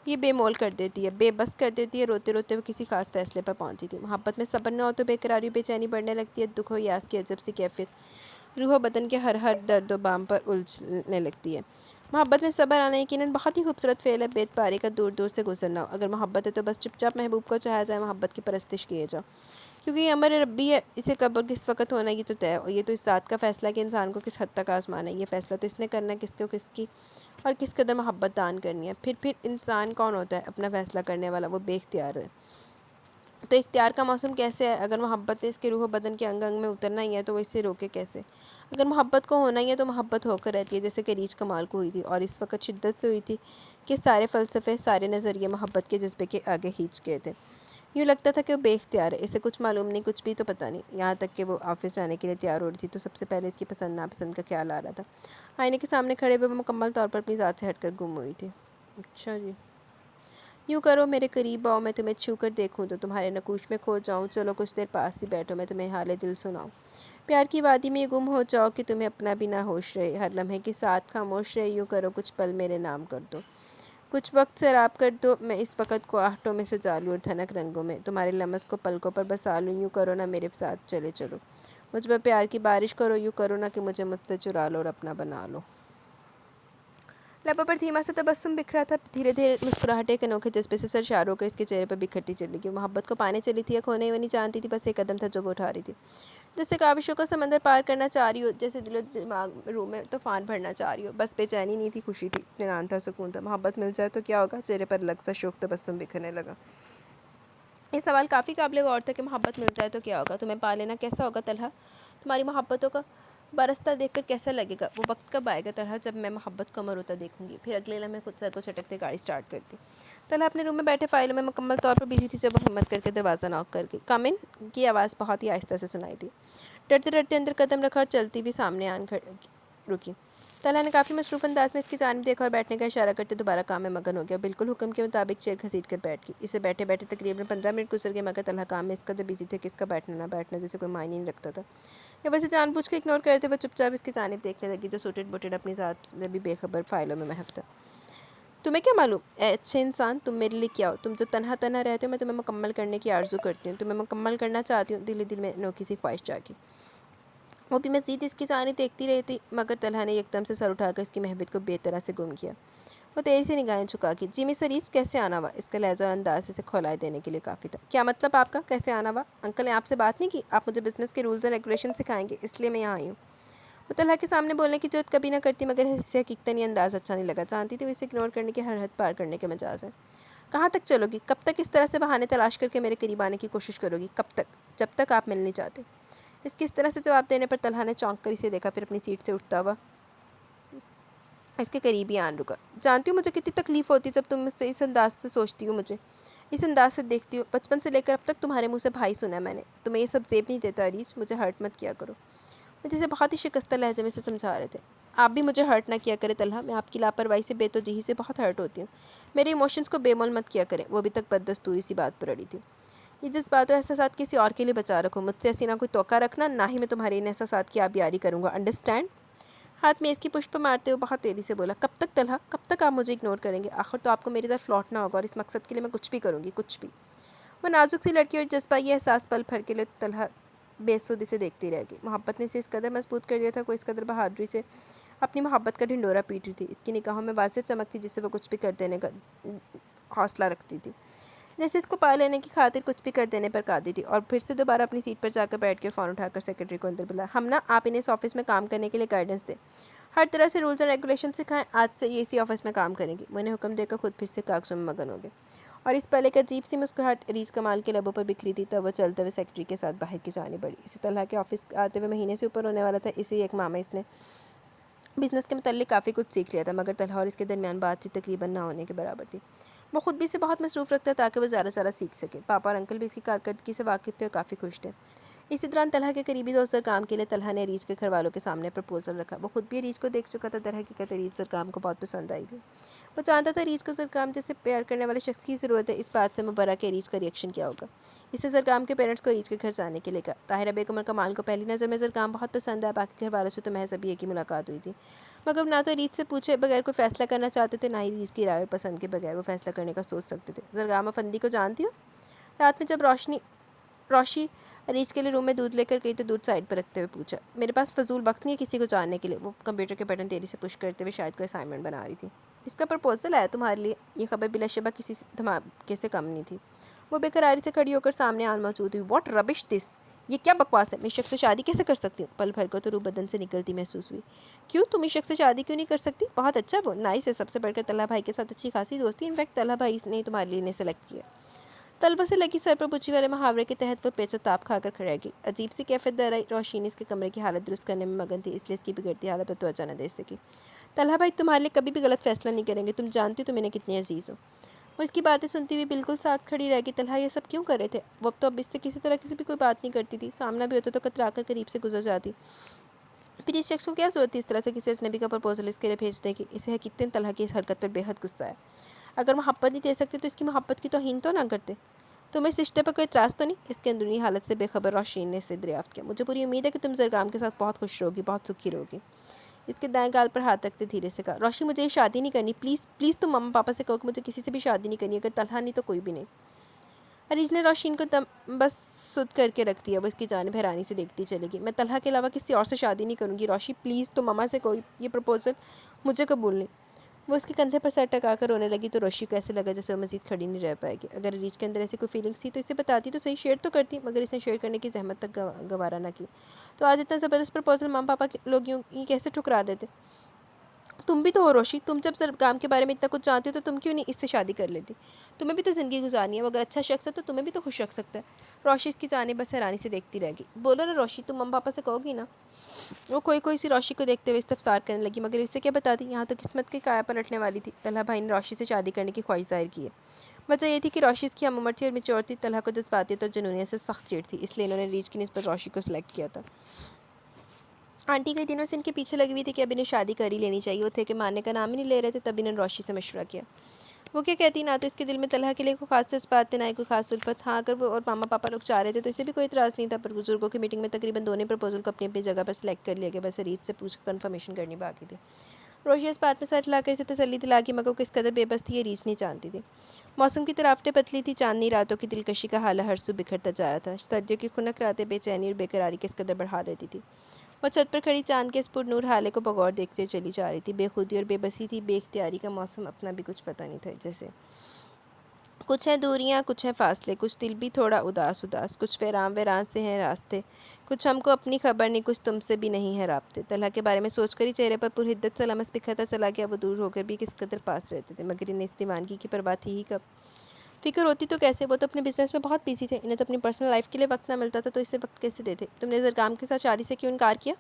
یہ بے مول کر دیتی ہے، بے بس کر دیتی ہے۔ روتے روتے وہ کسی خاص فیصلے پر پہنچی تھی۔ محبت میں صبر نہ ہو تو بے قراری و بے چینی بڑھنے لگتی ہے، دکھ و یاس کی عجب سی کیفیت روح و بدن کے ہر درد و بام پر الجھنے لگتی ہے۔ محبت میں صبر آنا یقیناً بہت ہی خوبصورت فعل ہے، بید پارے کا دور دور سے گزرنا ہو۔ اگر محبت ہے تو بس چپ چاپ محبوب کو چاہا جائے، محبت کی پرستش کیے جاؤ، کیونکہ یہ امر ربی ہے، اسے کب اور کس وقت ہونا یہ تو طے ہے، اور یہ تو اس ذات کا فیصلہ ہے کہ انسان کو کس حد تک آزمانا ہے۔ یہ فیصلہ تو اس نے کرنا ہے کس کو کس کی اور کس قدر محبت دان کرنی ہے۔ پھر انسان کون ہوتا ہے اپنا فیصلہ کرنے والا؟ وہ بے اختیار ہے، تو اختیار کا موسم کیسے ہے؟ اگر محبت ہے اس کے روح و بدن کے انگ انگ میں اترنا ہی ہے تو وہ اس سے روکے کیسے؟ اگر محبت کو ہونا ہی ہے تو محبت ہو کر رہتی ہے، جیسے کہ ریچھ کمال کو ہوئی تھی، اور اس وقت شدت سے ہوئی تھی کہ سارے فلسفے، سارے نظریے محبت کے جذبے کے آگے ہیچ گئے تھے۔ یوں لگتا تھا کہ وہ بے اختیار ہے، اسے کچھ معلوم نہیں، کچھ بھی تو پتہ نہیں۔ یہاں تک کہ وہ آفس جانے کے لیے تیار ہو رہی تھی تو سب سے پہلے اس کی پسند ناپسند کا خیال آ رہا تھا۔ آئینے کے سامنے کھڑے ہوئے وہ مکمل طور پر اپنی ذات سے ہٹ کر گم ہوئی تھی۔ اچھا جی، یوں کرو میرے قریب آؤ، میں تمہیں چھو کر دیکھوں تو تمہارے نقوش میں کھو جاؤں، چلو کچھ دیر پاس ہی بیٹھو، میں تمہیں حال دل سناؤں۔ پیار کی وادی میں یہ گم ہو جاؤ کہ تمہیں اپنا بھی نہ ہوش رہے، ہر لمحے کے ساتھ خاموش رہے، یوں کرو کچھ پل میرے نام کر دو، کچھ وقت سیراب کر دو، میں اس وقت کو آہٹوں میں سجا لوں اور دھنک رنگوں میں تمہارے لمس کو پلکوں پر بسا لوں، یوں کرو نہ میرے ساتھ چلے چلو، مجھ پر پیار کی بارش کرو، یوں کرو نہ کہ مجھے مجھ سے چرا لو اور اپنا بنا لو۔ لبوں پر دھیما سا تبسم بکھرا تھا، دھیرے دھیرے مسکراہٹیں ایک انوکھے جذبے سے سرشار ہو کر اس کے چہرے پر بکھرتی چلی گئی۔ محبت کو پانے چلی تھی یا کھونے نہیں جانتی تھی، بس ایک قدم تھا جو وہ اٹھا رہی تھی، جیسے کاوشوں کا سمندر پار کرنا چاہ رہی ہو، جیسے دل و دماغ روح میں طوفان بھرنا چاہ رہی ہو۔ بس بے چینی نہیں تھی، خوشی تھی، اطمینان تھا، سکون تھا۔ محبت مل جائے تو کیا ہوگا؟ چہرے پر الگ سا شوخ تبسم بکھرنے لگا۔ یہ سوال کافی قابل غور تھا کہ محبت مل جائے تو کیا ہوگا؟ تمہیں پا لینا کیسا ہوگا طلحہ؟ تمہاری محبتوں کا برستا دیکھ کر کیسا لگے گا؟ وہ وقت کب آئے گا طلحہ جب میں محبت کو عمر ہوتا دیکھوں گی؟ پھر اگلے لمحے خود سر کو چٹکتے گاڑی سٹارٹ کرتی۔ طلحہ اپنے روم میں بیٹھے فائلوں میں مکمل طور پر بزی تھی جب وہ ہمت کر کے دروازہ ناک کر گئی۔ کم ان کی آواز بہت ہی آہستہ سے سنائی دی۔ ڈرتے ڈرتے اندر قدم رکھا اور چلتی بھی سامنے آن رکی۔ طلحہ نے کافی مصروف انداز میں اس کی جانب دیکھا اور بیٹھنے کا اشارہ کرتے دوبارہ کام میں مگن ہو گیا۔ بالکل حکم کے مطابق چیئر گھسیٹ کر بیٹھ گئی۔ اسے بیٹھے بیٹھے تقریباً 15 منٹ گزر گئے، مگر طلحہ کام میں اس قدر بزی تھے کہ اس کا بیٹھنا نہ بیٹھنا جیسے کوئی معنی نہیں رکھتا تھا۔ یا ویسے جان بوجھ کے اگنور کرتے وہ چپ چاپ اس کی جانب دیکھنے لگی جو سوٹڈ بوٹڈ اپنی ذات میں بھی بے خبر فائلوں میں محو تھا۔ تمہیں کیا معلوم اے اچھے انسان، تم میرے لیے کیا ہو؟ تم جو تنہا تنہا رہتے ہو، میں تمہیں مکمل کرنے کی آرزو کرتی ہوں، تمہیں مکمل کرنا چاہتی ہوں، دل ہی دل میں انوکھی سی خواہش جاگی۔ وہ بھی مزید اس کی جانب دیکھتی رہتی، مگر طلحہ نے ایک دم سے سر اٹھا کر اس کی محبت کو بے طرح سے گم کیا۔ وہ تیزی سے نگاہیں جھکا کی۔ جی مسٹر ریچھ کیسے آنا ہوا؟ اس کا لہجہ اور انداز اسے کھولائے دینے کے لیے کافی تھا۔ کیا مطلب آپ کا کیسے آنا ہوا؟ انکل نے آپ سے بات نہیں کی؟ آپ مجھے بزنس کے رولز اینڈ ریگولیشن سکھائیں گے، اس لیے میں یہاں آئی ہوں۔ وہ طلحہ کے سامنے بولنے کی جرات کبھی نہ کرتی، مگر اسے حقیقتاً یہ انداز اچھا نہیں لگا۔ جانتی تھی وہ اسے اگنور کرنے کی ہر حد پار کرنے کے مجاز ہے۔ کہاں تک چلو گی؟ کب تک اس طرح سے بہانے تلاش کر کے میرے قریب آنے کی کوشش کرو گی؟ کب تک؟ جب تک آپ ملنے چاہتے۔ اس کی اس طرح سے جواب دینے پر طلحہ نے چونک کر اسے دیکھا، پھر اپنی سیٹ سے اٹھتا ہوا اس کے قریب ہی آن رکا۔ جانتی ہوں مجھے کتنی تکلیف ہوتی جب تم مجھ سے اس انداز سے سوچتی ہو، مجھے اس انداز سے دیکھتی ہو۔ بچپن سے لے کر اب تک تمہارے منہ سے بھائی سنا ہے میں نے۔ تمہیں یہ سب زیب نہیں دیتا ریچھ، مجھے ہرٹ مت کیا کرو۔ وہ جسے بہت ہی شکستہ لہجے میں سے سمجھا رہے تھے۔ آپ بھی مجھے ہرٹ نہ کیا کرے طلحہ، میں آپ کی لاپرواہی سے، بے توجہی سے بہت ہرٹ ہوتی ہوں۔ میرے ایموشنز کو بے مول مت کیا کریں۔ وہ ابھی تک بددستوری سی بات پر اڑی تھی۔ یہ جذبات و احساسات کسی اور کے لیے بچا رکھو، مجھ سے ایسی نہ کوئی توقع رکھنا، نہ ہی میں تمہارے ان احساسات کی آبیاری کروں گا، انڈرسٹینڈ؟ ہاتھ میں اس کی پشت پر مارتے ہوئے بہت تیزی سے بولا۔ کب تک طلحہ؟ کب تک آپ مجھے اگنور کریں گے؟ آخر تو آپ کو میری طرف لوٹنا ہوگا اور اس مقصد کے لیے میں کچھ بھی کروں گی، کچھ بھی۔ وہ نازک سی لڑکی اور جذبہ یہ احساس پل بھر کے لیے طلحہ بے سود اسے دیکھتی رہ گئی۔ محبت نے اسے اس قدر مضبوط کر دیا تھا، کوئی اس قدر بہادری سے اپنی محبت کا ڈھنڈورا پیٹ رہی تھی۔ اس کی نگاہوں میں واضح چمک تھی جس سے وہ کچھ بھی کر دینے کا حوصلہ رکھتی تھی، جیسے اس کو پا لینے کی خاطر کچھ بھی کر دینے پر قادر تھی۔ اور پھر سے دوبارہ اپنی سیٹ پر جا کر بیٹھ کے فون اٹھا کر سیکرٹری کو اندر بلایا۔ ہم نا آپ انہیں اس آفس میں کام کرنے کے لیے گائیڈنس دیں، ہر طرح سے رولز اینڈ ریگولیشن سکھائیں، آج سے یہ اسی آفس میں کام کریں گی۔ وہ انہیں حکم دے کر خود پھر سے کاغذوں میں مگن ہو گئے، اور اس پل ایک عجیب سی مسکراہٹ ریچھ کمال کے لبوں پر بکھری تھی تب وہ چلتے ہوئے سیکرٹری کے ساتھ باہر کی جانب بڑھی۔ اسی طلحہ کے آفس آتے ہوئے مہینے سے اوپر ہونے والا تھا۔ اسی ایک ماہ میں اس نے بزنس کے متعلق کافی کچھ سیکھ لیا تھا، مگر طلحہ اور اس کے درمیان بات چیت تقریباً نہ ہونے کے برابر تھی۔ وہ خود بھی اسے بہت مصروف رکھتا تاکہ وہ زیادہ سے زیادہ سیکھ سکے۔ پاپا اور انکل بھی اس کی کارکردگی سے واقف تھے اور کافی خوش تھے۔ اسی دوران طلحہ کے قریبی دوست زرکام کے لیے طلحہ نے ریچھ کے گھر والوں کے سامنے پرپوزل رکھا۔ وہ خود بھی ریچھ کو دیکھ چکا تھا، درحقیقت ریچھ زرکام کو بہت پسند آئی تھی۔ وہ جانتا تھا ریچھ کو زرکام جیسے پیار کرنے والے شخص کی ضرورت ہے۔ اس بات سے مبرہ کہ ریچھ کا ریئیکشن کیا ہوگا۔ اسے زرکام کے پیرنٹس کو ریچھ کے گھر جانے کے لیے کہا۔ طاہرہ بیگم اور کمال کو پہلی نظر میں زرکام بہت پسند آیا، باقی گھر والوں سے تو محض ابھی ایک ہی ملاقات ہوئی تھی، مگر نہ تو ریچھ سے پوچھے بغیر کوئی فیصلہ کرنا چاہتے تھے، نہ ہی ریچھ کی رائے اور پسند کے بغیر وہ فیصلہ کرنے کا سوچ سکتے تھے۔ زرکام افندی کو جانتی ہو؟ رات میں جب روشی ریچھ کے لیے روم میں دودھ لے کر گئی تو دودھ سائڈ پر رکھتے ہوئے پوچھا۔ میرے پاس فضول وقت نہیں ہے کسی کو جاننے کے لیے۔ وہ کمپیوٹر کے بٹن تیزی سے پش کرتے ہوئے شاید کوئی اسائنمنٹ بنا رہی تھی۔ اس کا پرپوزل آیا تمہارے لیے؟ یہ خبر بلا شبہ کسی دھماکے سے کم نہیں تھی۔ وہ بے قراری سے کھڑی ہو کر سامنے آن موجود ہوئی۔ واٹ ربش دس! یہ کیا بکواس ہے؟ میں اس شخص سے شادی کیسے کر سکتی ہوں؟ پل بھر کو تو روح بدن سے نکلتی محسوس ہوئی۔ کیوں تم اس شخص سے شادی کیوں نہیں کر سکتی؟ بہت اچھا، وہ نائس ہے، سب سے بڑھ کر طلحہ بھائی کے ساتھ اچھی خاصی دوستی، انفیکٹ طلحہ بھائی نے تمہارے لیے انہیں سلیکٹ کیا۔ طلبہ سے لگی سر پر بچی والے محاورے کے تحت وہ پیچ و تاب کھا کر کھڑے گی۔ عجیب سی کیفیت در آئی۔ روشنی اس کے کمرے کی حالت درست کرنے میں مگن تھی، اس لیے اس کی بگڑتی حالت پر توجہ نہ دے سکی۔ طلحہ بھائی تمہارے لیے کبھی بھی غلط فیصلہ نہیں کریں گے، تم جانتی ہو تم انہیں کتنی عزیز ہو۔ وہ اس کی باتیں سنتی ہوئی بالکل ساتھ کھڑی رہ گئی۔ طلحہ یہ سب کیوں کر رہے تھے؟ وہ اب اس سے کسی طرح کسی بھی کوئی بات نہیں کرتی تھی، سامنا بھی ہوتا تو کترا کر قریب سے گزر جاتی۔ پھر اس شخص کو کیا ضرورت تھی اس طرح سے کسی اجنبی کا پرپوزل اس کے لیے بھیجنے کی؟ اسے حقیقتاً طلحہ کی اس حرکت پر بے حد غصہ ہے۔ اگر محبت نہیں دے سکتے تو اس کی محبت کی توہین تو نہ کرتے۔ تمہیں اس رشتے پر کوئی اعتراض تو نہیں؟ اس کے اندرونی حالت سے بے خبر روشنی نے اسے دریافت کیا۔ مجھے پوری امید ہے کہ تم زرگام کے ساتھ بہت خوش رہوگی، بہت سکھی رہوگی۔ اس کے دائیں گال پر ہاتھ رکھتے دھیرے سے کہا، روشنی مجھے یہ شادی نہیں کرنی، پلیز پلیز تم ماما پاپا سے کہو کہ مجھے کسی سے بھی شادی نہیں کرنی، اگر طلحہ نہیں تو کوئی بھی نہیں۔ عریض نے روشین کو بس سد کر کے رکھ دیا۔ وہ اس کی جانب حیرانی سے دیکھتی چلے گی۔ میں طلحہ کے علاوہ کسی اور سے شادی نہیں کروں گی روشی، پلیز تم ماما سے کوئی یہ پرپوزل مجھے قبول نہیں۔ وہ اس کے کندھے پر سر ٹکا کر رونے لگی تو روشی کو ایسے لگا جیسے وہ مزید کھڑی نہیں رہ پائے گی۔ اگر عریض کے اندر ایسی کوئی فیلنگس تھی تو اسے بتاتی تو صحیح، شیئر تو کرتی، مگر اس نے شیئر کرنے کی زحمت تک گوارا نہ کی۔ تو آج اتنا زبردست پرپوزل ماما پاپا کے لوگ یوں ہی کیسے ٹھکرا دیتے؟ تم بھی تو ہو روشی، تم جب زرگام کے بارے میں اتنا کچھ جانتی ہو تو تم کیوں نہیں اس سے شادی کر لیتی؟ تمہیں بھی تو زندگی گزارنی ہے، وہ اگر اچھا شخص ہے تو تمہیں بھی تو خوش رکھ سکتا ہے۔ روشی اس کی جانب بس حیرانی سے دیکھتی رہ گئی۔ بولو نا روشی، تم ماما پاپا سے کہو گی نا؟ وہ کوئی سی روشی کو دیکھتے ہوئے استفسار کرنے لگی، مگر اسے کیا بتاتی، یہاں تو قسمت کی کایا پلٹنے والی تھی۔ طلحہ بھائی نے روشی سے شادی کرنے کی خواہش ظاہر کی ہے۔ وجہ یہ تھی کہ روشی اس کی ہم عمر تھی اور میچور تھی۔ طلحہ کو جذباتیت اور جنونیت سے سخت چیڑ تھی، اس لیے انہوں نے ریچھ کی نسبت روشی کو سلیکٹ کیا تھا۔ آنٹی کئی دنوں سے ان کے پیچھے لگی ہوئی تھی کہ اب انہیں شادی کر ہی لینی چاہیے، وہ تھے کہ ماننے کا نام ہی نہیں لے رہے تھے، تب انہوں نے روشی سے مشورہ کیا۔ وہ کیا کہتی، نہ تو اس کے دل میں طلحہ کے لیے کوئی خاص جذبات تھے، نہ ہی کوئی خاص الفت۔ ہاں اگر وہ اور ماما پاپا لوگ چاہ رہے تھے تو اسے بھی کوئی اعتراض نہیں تھا، پر بزرگوں کی میٹنگ میں تقریباً دونوں پرپوزل کو اپنی اپنی جگہ پر سلیکٹ کر لیا گیا، بس ریت سے پوچھ کر کنفرمیشن کرنی باقی تھی۔ روشی اس بات میں سر ہلا کر اسے تسلی دلا کے، مگر وہ کس قدر بے بس تھی یہ ریچھ نہیں جانتی تھی۔ موسم کی طراوٹیں پتلی تھی، چاندنی راتوں کی دلکشی کا حالہ ہر سو بکھرتا جا رہا تھا۔ سردیوں کی خنک راتیں بے چینی اور بے قراری کس قدر بڑھا دیتی تھی۔ وہ چھت پر کھڑی چاند کے اس پر نور حالے کو بغور دیکھتے چلی جا رہی تھی۔ بے خودی اور بے بسی تھی، بے اختیاری کا موسم، اپنا بھی کچھ پتہ نہیں تھا جیسے۔ کچھ ہیں دوریاں، کچھ ہیں فاصلے، کچھ دل بھی تھوڑا اداس اداس، کچھ ویران ویران سے ہیں راستے، کچھ ہم کو اپنی خبر نہیں، کچھ تم سے بھی نہیں ہے رابطے۔ طلحہ کے بارے میں سوچ کر ہی چہرے پر پرحدت سا لمس بکھرتا چلا گیا۔ وہ دور ہو کر بھی کس قدر پاس رہتے تھے، مگر انہیں اس دیوانگی کی پرواہ تھی ہی کب؟ فکر ہوتی تو کیسے، وہ تو اپنے بزنس میں بہت بیزی تھے، انہیں تو اپنی پرسنل لائف کے لیے وقت نہ ملتا تھا، تو اسے وقت کیسے دیتے؟ تم نے زرگام کے ساتھ شادی سے کیوں انکار کیا؟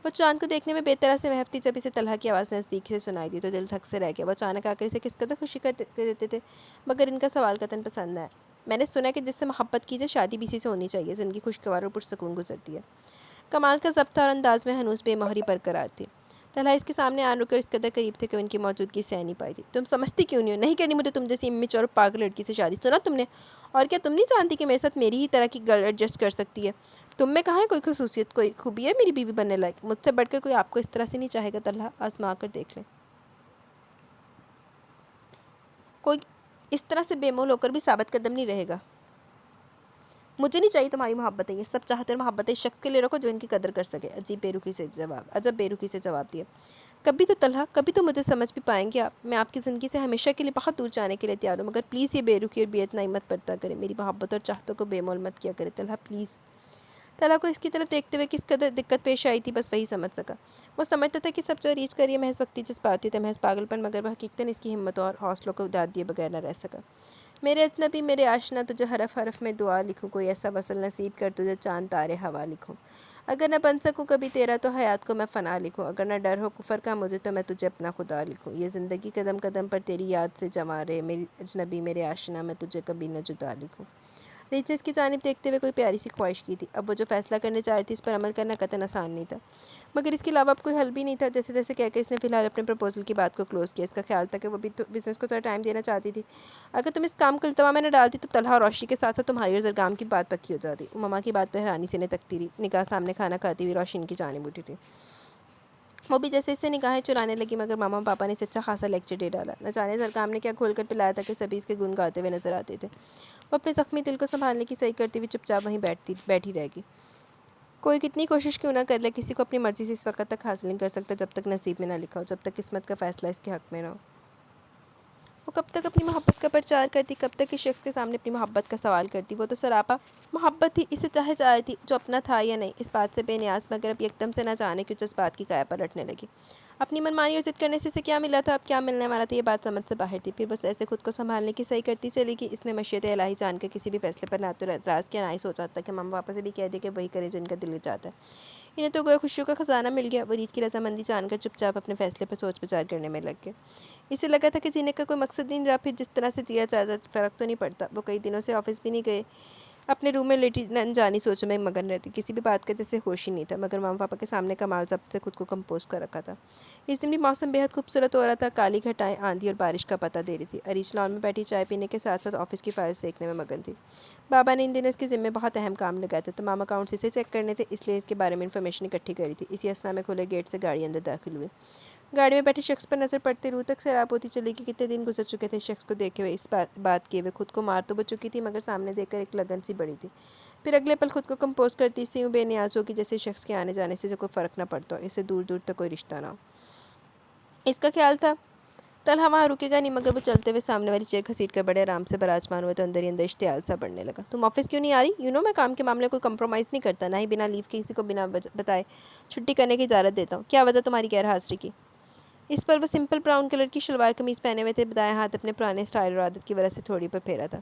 وہ چاند کو دیکھنے میں بے طرح سے محو تھی۔ جب اسے طلحہ کی آواز نزدیک سے سنائی دی تو دل دھک سے رہ گیا۔ وہ اچانک آ کر اسے کس قدر خوشی کر دیتے تھے، مگر ان کا سوال قطعاً پسند نہ ہے۔ میں نے سنا ہے کہ جس سے محبت کیجیے شادی بھی اسی سے ہونی چاہیے، زندگی خوشگوار اور پرسکون گزرتی ہے۔ کمال کا ضبط اور انداز میں ہنوز بے مہری برقرار تھی۔ طلحہ اس کے سامنے آن رک کر اس قدر قریب تھے کہ ان کی موجودگی سہ نہیں پائی تھی۔ تم سمجھتی کیوں نہیں ہو؟ نہیں کرنی مجھے تم جیسی امیچور اور پاگل لڑکی سے شادی، سنا تم نے؟ اور کیا تم نہیں جانتی کہ میرے ساتھ میری ہی طرح کی گرل ایڈجسٹ کر سکتی ہے؟ تم میں کہاں ہے کوئی خصوصیت، کوئی خوبی ہے میری بیوی بننے لائق؟ مجھ سے بڑھ کر کوئی آپ کو اس طرح سے نہیں چاہے گا طلحہ، آزما کر دیکھ لیں۔ کوئی اس طرح سے بے مول ہو کر بھی ثابت قدم نہیں رہے گا۔ مجھے نہیں چاہیے تمہاری محبتیں، یہ سب چاہتے اور محبتیں اس شخص کے لیے رکھو جو ان کی قدر کر سکے۔ عجب بے رخی سے جواب دیا۔ کبھی تو طلحہ، کبھی تو مجھے سمجھ بھی پائیں گے آپ۔ میں آپ کی زندگی سے ہمیشہ کے لیے بہت دور جانے کے لیے تیار ہوں، مگر پلیز یہ بے رخی اور بے اعتنائی مت برتا کرے، میری محبت اور چاہتوں کو بے مول مت کیا کرے طلحہ، پلیز۔ طلحہ کو اس کی طرف دیکھتے ہوئے کس قدر دقت پیش آئی تھی بس وہی سمجھ سکا۔ وہ سمجھتا تھا کہ سب جو ریچھ کر یہ محض وقتی جذباتی تھے، محض پاگل پن، مگر وہ حقیقتاً اس کی ہمت اور حوصلوں کو داد دیے بغیر نہ رہ سکا۔ میرے اجنبی، میرے آشنا، تجھے حرف حرف میں دعا لکھوں، کوئی ایسا وصل نصیب کر تجھے چاند تارے ہوا لکھوں۔ اگر نہ بن سکوں کبھی تیرا تو حیات کو میں فنا لکھوں، اگر نہ ڈر ہو کفر کا مجھے تو میں تجھے اپنا خدا لکھوں۔ یہ زندگی قدم قدم پر تیری یاد سے جواں رہے، میری اجنبی میرے آشنا، میں تجھے کبھی نہ جدا لکھوں۔ ریچھ نے اس کی جانب دیکھتے ہوئے کوئی پیاری سی خواہش کی تھی۔ اب وہ جو فیصلہ کرنے جا رہی تھی اس پر عمل کرنا قطعاً آسان نہیں تھا، مگر اس کے علاوہ اب کوئی حل بھی نہیں تھا۔ جیسے تیسے کہہ کے اس نے فی الحال اپنے پرپوزل کی بات کو کلوز کیا۔ اس کا خیال تھا کہ وہ بھی تو بزنس کو تھوڑا ٹائم دینا چاہتی تھی۔ اگر تم اس کام کو التوا میں نہ ڈالتی تو طلحہ اور روشی کے ساتھ ساتھ تمہاری اور زرگام کی بات پکی ہو جاتی۔ ماما کی بات پہ حیرانی سے انہیں تکتی رہی۔ نگاہ سامنے کھانا کھاتی ہوئی روشین کی جانب اٹھی تھی۔ وہ بھی جیسے اس سے نگاہیں چرانے لگی، مگر ماما پاپا نے اسے اچھا خاصا لیکچر دے ڈالا۔ نہ جانے زرگام نے کیا کھول کر پلایا تھا کہ سبھی اس کے گن گاتے ہوئے نظر آتے تھے۔ وہ اپنے زخمی دل کو سنبھالنے کی صحیح کرتی ہوئی چپ چاپ وہیں بیٹھی رہ گئی۔ کوئی کتنی کوشش کیوں نہ کر لے، کسی کو اپنی مرضی سے اس وقت تک حاصل نہیں کر سکتا جب تک نصیب میں نہ لکھا ہو، جب تک قسمت کا فیصلہ اس کے حق میں نہ ہو۔ وہ کب تک اپنی محبت کا پرچار کرتی، کب تک اس شخص کے سامنے اپنی محبت کا سوال کرتی؟ وہ تو سراپا محبت تھی، اسے چاہے جائے تھی، جو اپنا تھا یا نہیں اس بات سے بے نیاز، مگر اب یکدم سے نہ جانے کیوں جذبات کی کایا پلٹنے لگی۔ اپنی منمانی اور ضد کرنے سے اسے کیا ملا تھا، اب کیا ملنے والا تھا، یہ بات سمجھ سے باہر تھی۔ پھر بس ایسے خود کو سنبھالنے کی صحیح کرتی چلی کہ اس نے مشیت الہی جان کر کسی بھی فیصلے پر نہ تو اعتراض کیا، نہ ہی سوچا تھا کہ ماما پاپا سے بھی کہہ دے کہ وہی کرے جو ان کا دل چاہتا ہے۔ انہیں تو گویا خوشیوں کا خزانہ مل گیا۔ وہ ریچھ کی رضامندی جان کر چپ چاپ اپنے فیصلے پر سوچ بچار کرنے میں لگ گئے۔ اسے لگا تھا کہ جینے کا کوئی مقصد نہیں رہا، پھر جس طرح سے جیا چاہتا فرق تو نہیں پڑتا۔ وہ کئی دنوں سے آفس بھی نہیں گئے، اپنے روم میں لیٹی انجانی سوچوں میں مگن رہتی، کسی بھی بات کا جیسے ہوش ہی نہیں تھا، مگر ماما پاپا کے سامنے کمال ضبط سے خود کو کمپوز کر رکھا تھا۔ اس دن بھی موسم بے حد خوبصورت ہو رہا تھا، کالی گھٹائیں آندھی اور بارش کا پتہ دے رہی تھی۔ اریچ لان میں بیٹھی چائے پینے کے ساتھ ساتھ آفس کی فائلز دیکھنے میں مگن تھی۔ بابا نے ان دنوں اس کے ذمے بہت اہم کام لگایا تھا، تمام اکاؤنٹس اسے چیک کرنے تھے، اس لیے اس کے بارے میں انفارمیشن اکٹھی کری تھی۔ اسی اثنا میں کھلے گیٹ سے گاڑی اندر داخل ہوئی۔ گاڑی میں بیٹھے شخص پر نظر پڑتے روح تک سیراب ہوتی چلی کہ کتنے دن گزر چکے تھے اس شخص کو دیکھے ہوئے، اس بات کیے ہوئے خود کو مار تو وہ چکی تھی، مگر سامنے دیکھ کر ایک لگن سی بڑی تھی۔ پھر اگلے پل خود کو کمپوز کرتی اس سے یوں بے نیاز ہو کہ جیسے شخص کے آنے جانے سے کوئی فرق نہ پڑتا ہو، اس سے دور دور تک کوئی رشتہ نہ ہو۔ اس کا خیال تھا طلحہ وہاں رکے گا نہیں، مگر وہ چلتے ہوئے سامنے والی چیئر گھسیٹ کر بڑے آرام سے براجمان ہوئے تو اندر ہی اندر اشتعال سا بڑھنے لگا۔ تم آفس کیوں نہیں آ رہی؟ میں کام کے معاملے کوئی کمپرومائز نہیں کرتا، نہ ہی بنا لیو کے کسی کو بنا بتائے چھٹی کرنے کی اجازت دیتا ہوں۔ کیا وجہ تمہاری غیر حاضری کی؟ اس پر وہ سمپل براؤن کلر کی شلوار قمیض پہنے ہوئے تھے، دائیں ہاتھ اپنے پرانے سٹائل اور عادت کی وجہ سے تھوڑی پر پھیرا تھا۔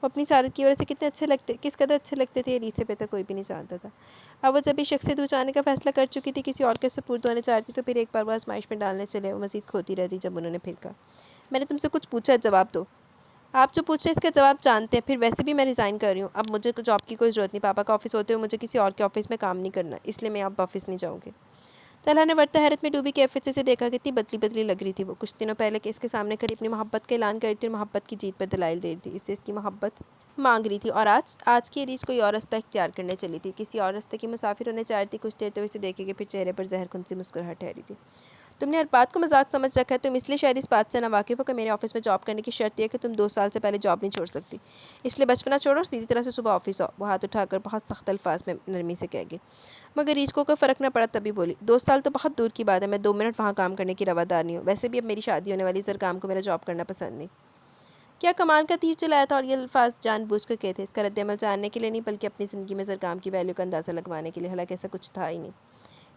وہ اپنی سعادت کی وجہ سے کتنے اچھے لگتے، کس قدر اچھے لگتے تھے، یہ ریت سے بہتر کوئی بھی نہیں جانتا تھا۔ اب وہ جب اس شخص سے دور جانے کا فیصلہ کر چکی تھی، کسی اور کے سپرد ہونے چاہتی تو پھر ایک بار وہ آزمائش میں ڈالنے چلے، وہ مزید کھوتی رہتی۔ جب انہوں نے پھر کہا، میں نے تم سے کچھ پوچھا، جواب دو۔ آپ جو پوچھ رہے ہیں اس کا جواب جانتے ہیں، پھر ویسے بھی میں ریزائن کر رہی ہوں، اب مجھے جاب کی کوئی ضرورت نہیں، پاپا کا آفس ہوتے ہوئے مجھے کسی اور کے آفس میں کام نہیں کرنا، اس لیے میں اب آفس نہیں جاؤں گی۔ طلحہ نے ورطہ حیرت میں ڈوبی کیفیت سے اسے دیکھا، کتنی بدلی بدلی لگ رہی تھی وہ۔ کچھ دنوں پہلے کہ اس کے سامنے کھڑی اپنی محبت کا اعلان کرتی اور محبت کی جیت پر دلائل دے رہی تھی، اس سے اس کی محبت مانگ رہی تھی، اور آج کی ریچھ کوئی اور رستہ اختیار کرنے چلی تھی، کسی اور راستے کی مسافر ہونے چاہ رہی تھی۔ کچھ دیر تو اسے دیکھے کہ پھر چہرے پر زہر کن سی مسکراہٹ ٹھہری تھی۔ تم نے ہر بات کو مذاق سمجھ رکھا ہے، تم اس لیے شاید اس بات سے ناواقف ہو کہ میرے آفس میں جاب کرنے کی شرط یہ ہے کہ تم 2 سال سے پہلے جاب نہیں چھوڑ سکتی، اس لیے بچپنا چھوڑو اور سیدھی طرح سے صبح آفس آؤ۔ وہ ہاتھ اٹھا کر بہت سخت الفاظ میں نرمی سے کہہ گئی، مگر ریچھ کو کوئی فرق نہ پڑا، تبھی بولی، 2 سال تو بہت دور کی بات ہے، میں 2 منٹ وہاں کام کرنے کی روادار نہیں ہوں، ویسے بھی اب میری شادی ہونے والی، زرگام کو میرا جاب کرنا پسند نہیں۔ کیا کمال کا تیر چلایا تھا، اور یہ الفاظ جان بوجھ کر کہے تھے، اس کا رد عمل جاننے کے لیے نہیں بلکہ اپنی زندگی میں زرگام کی ویلیو کا اندازہ لگوانے کے لیے، حالانکہ ایسا کچھ تھا ہی نہیں۔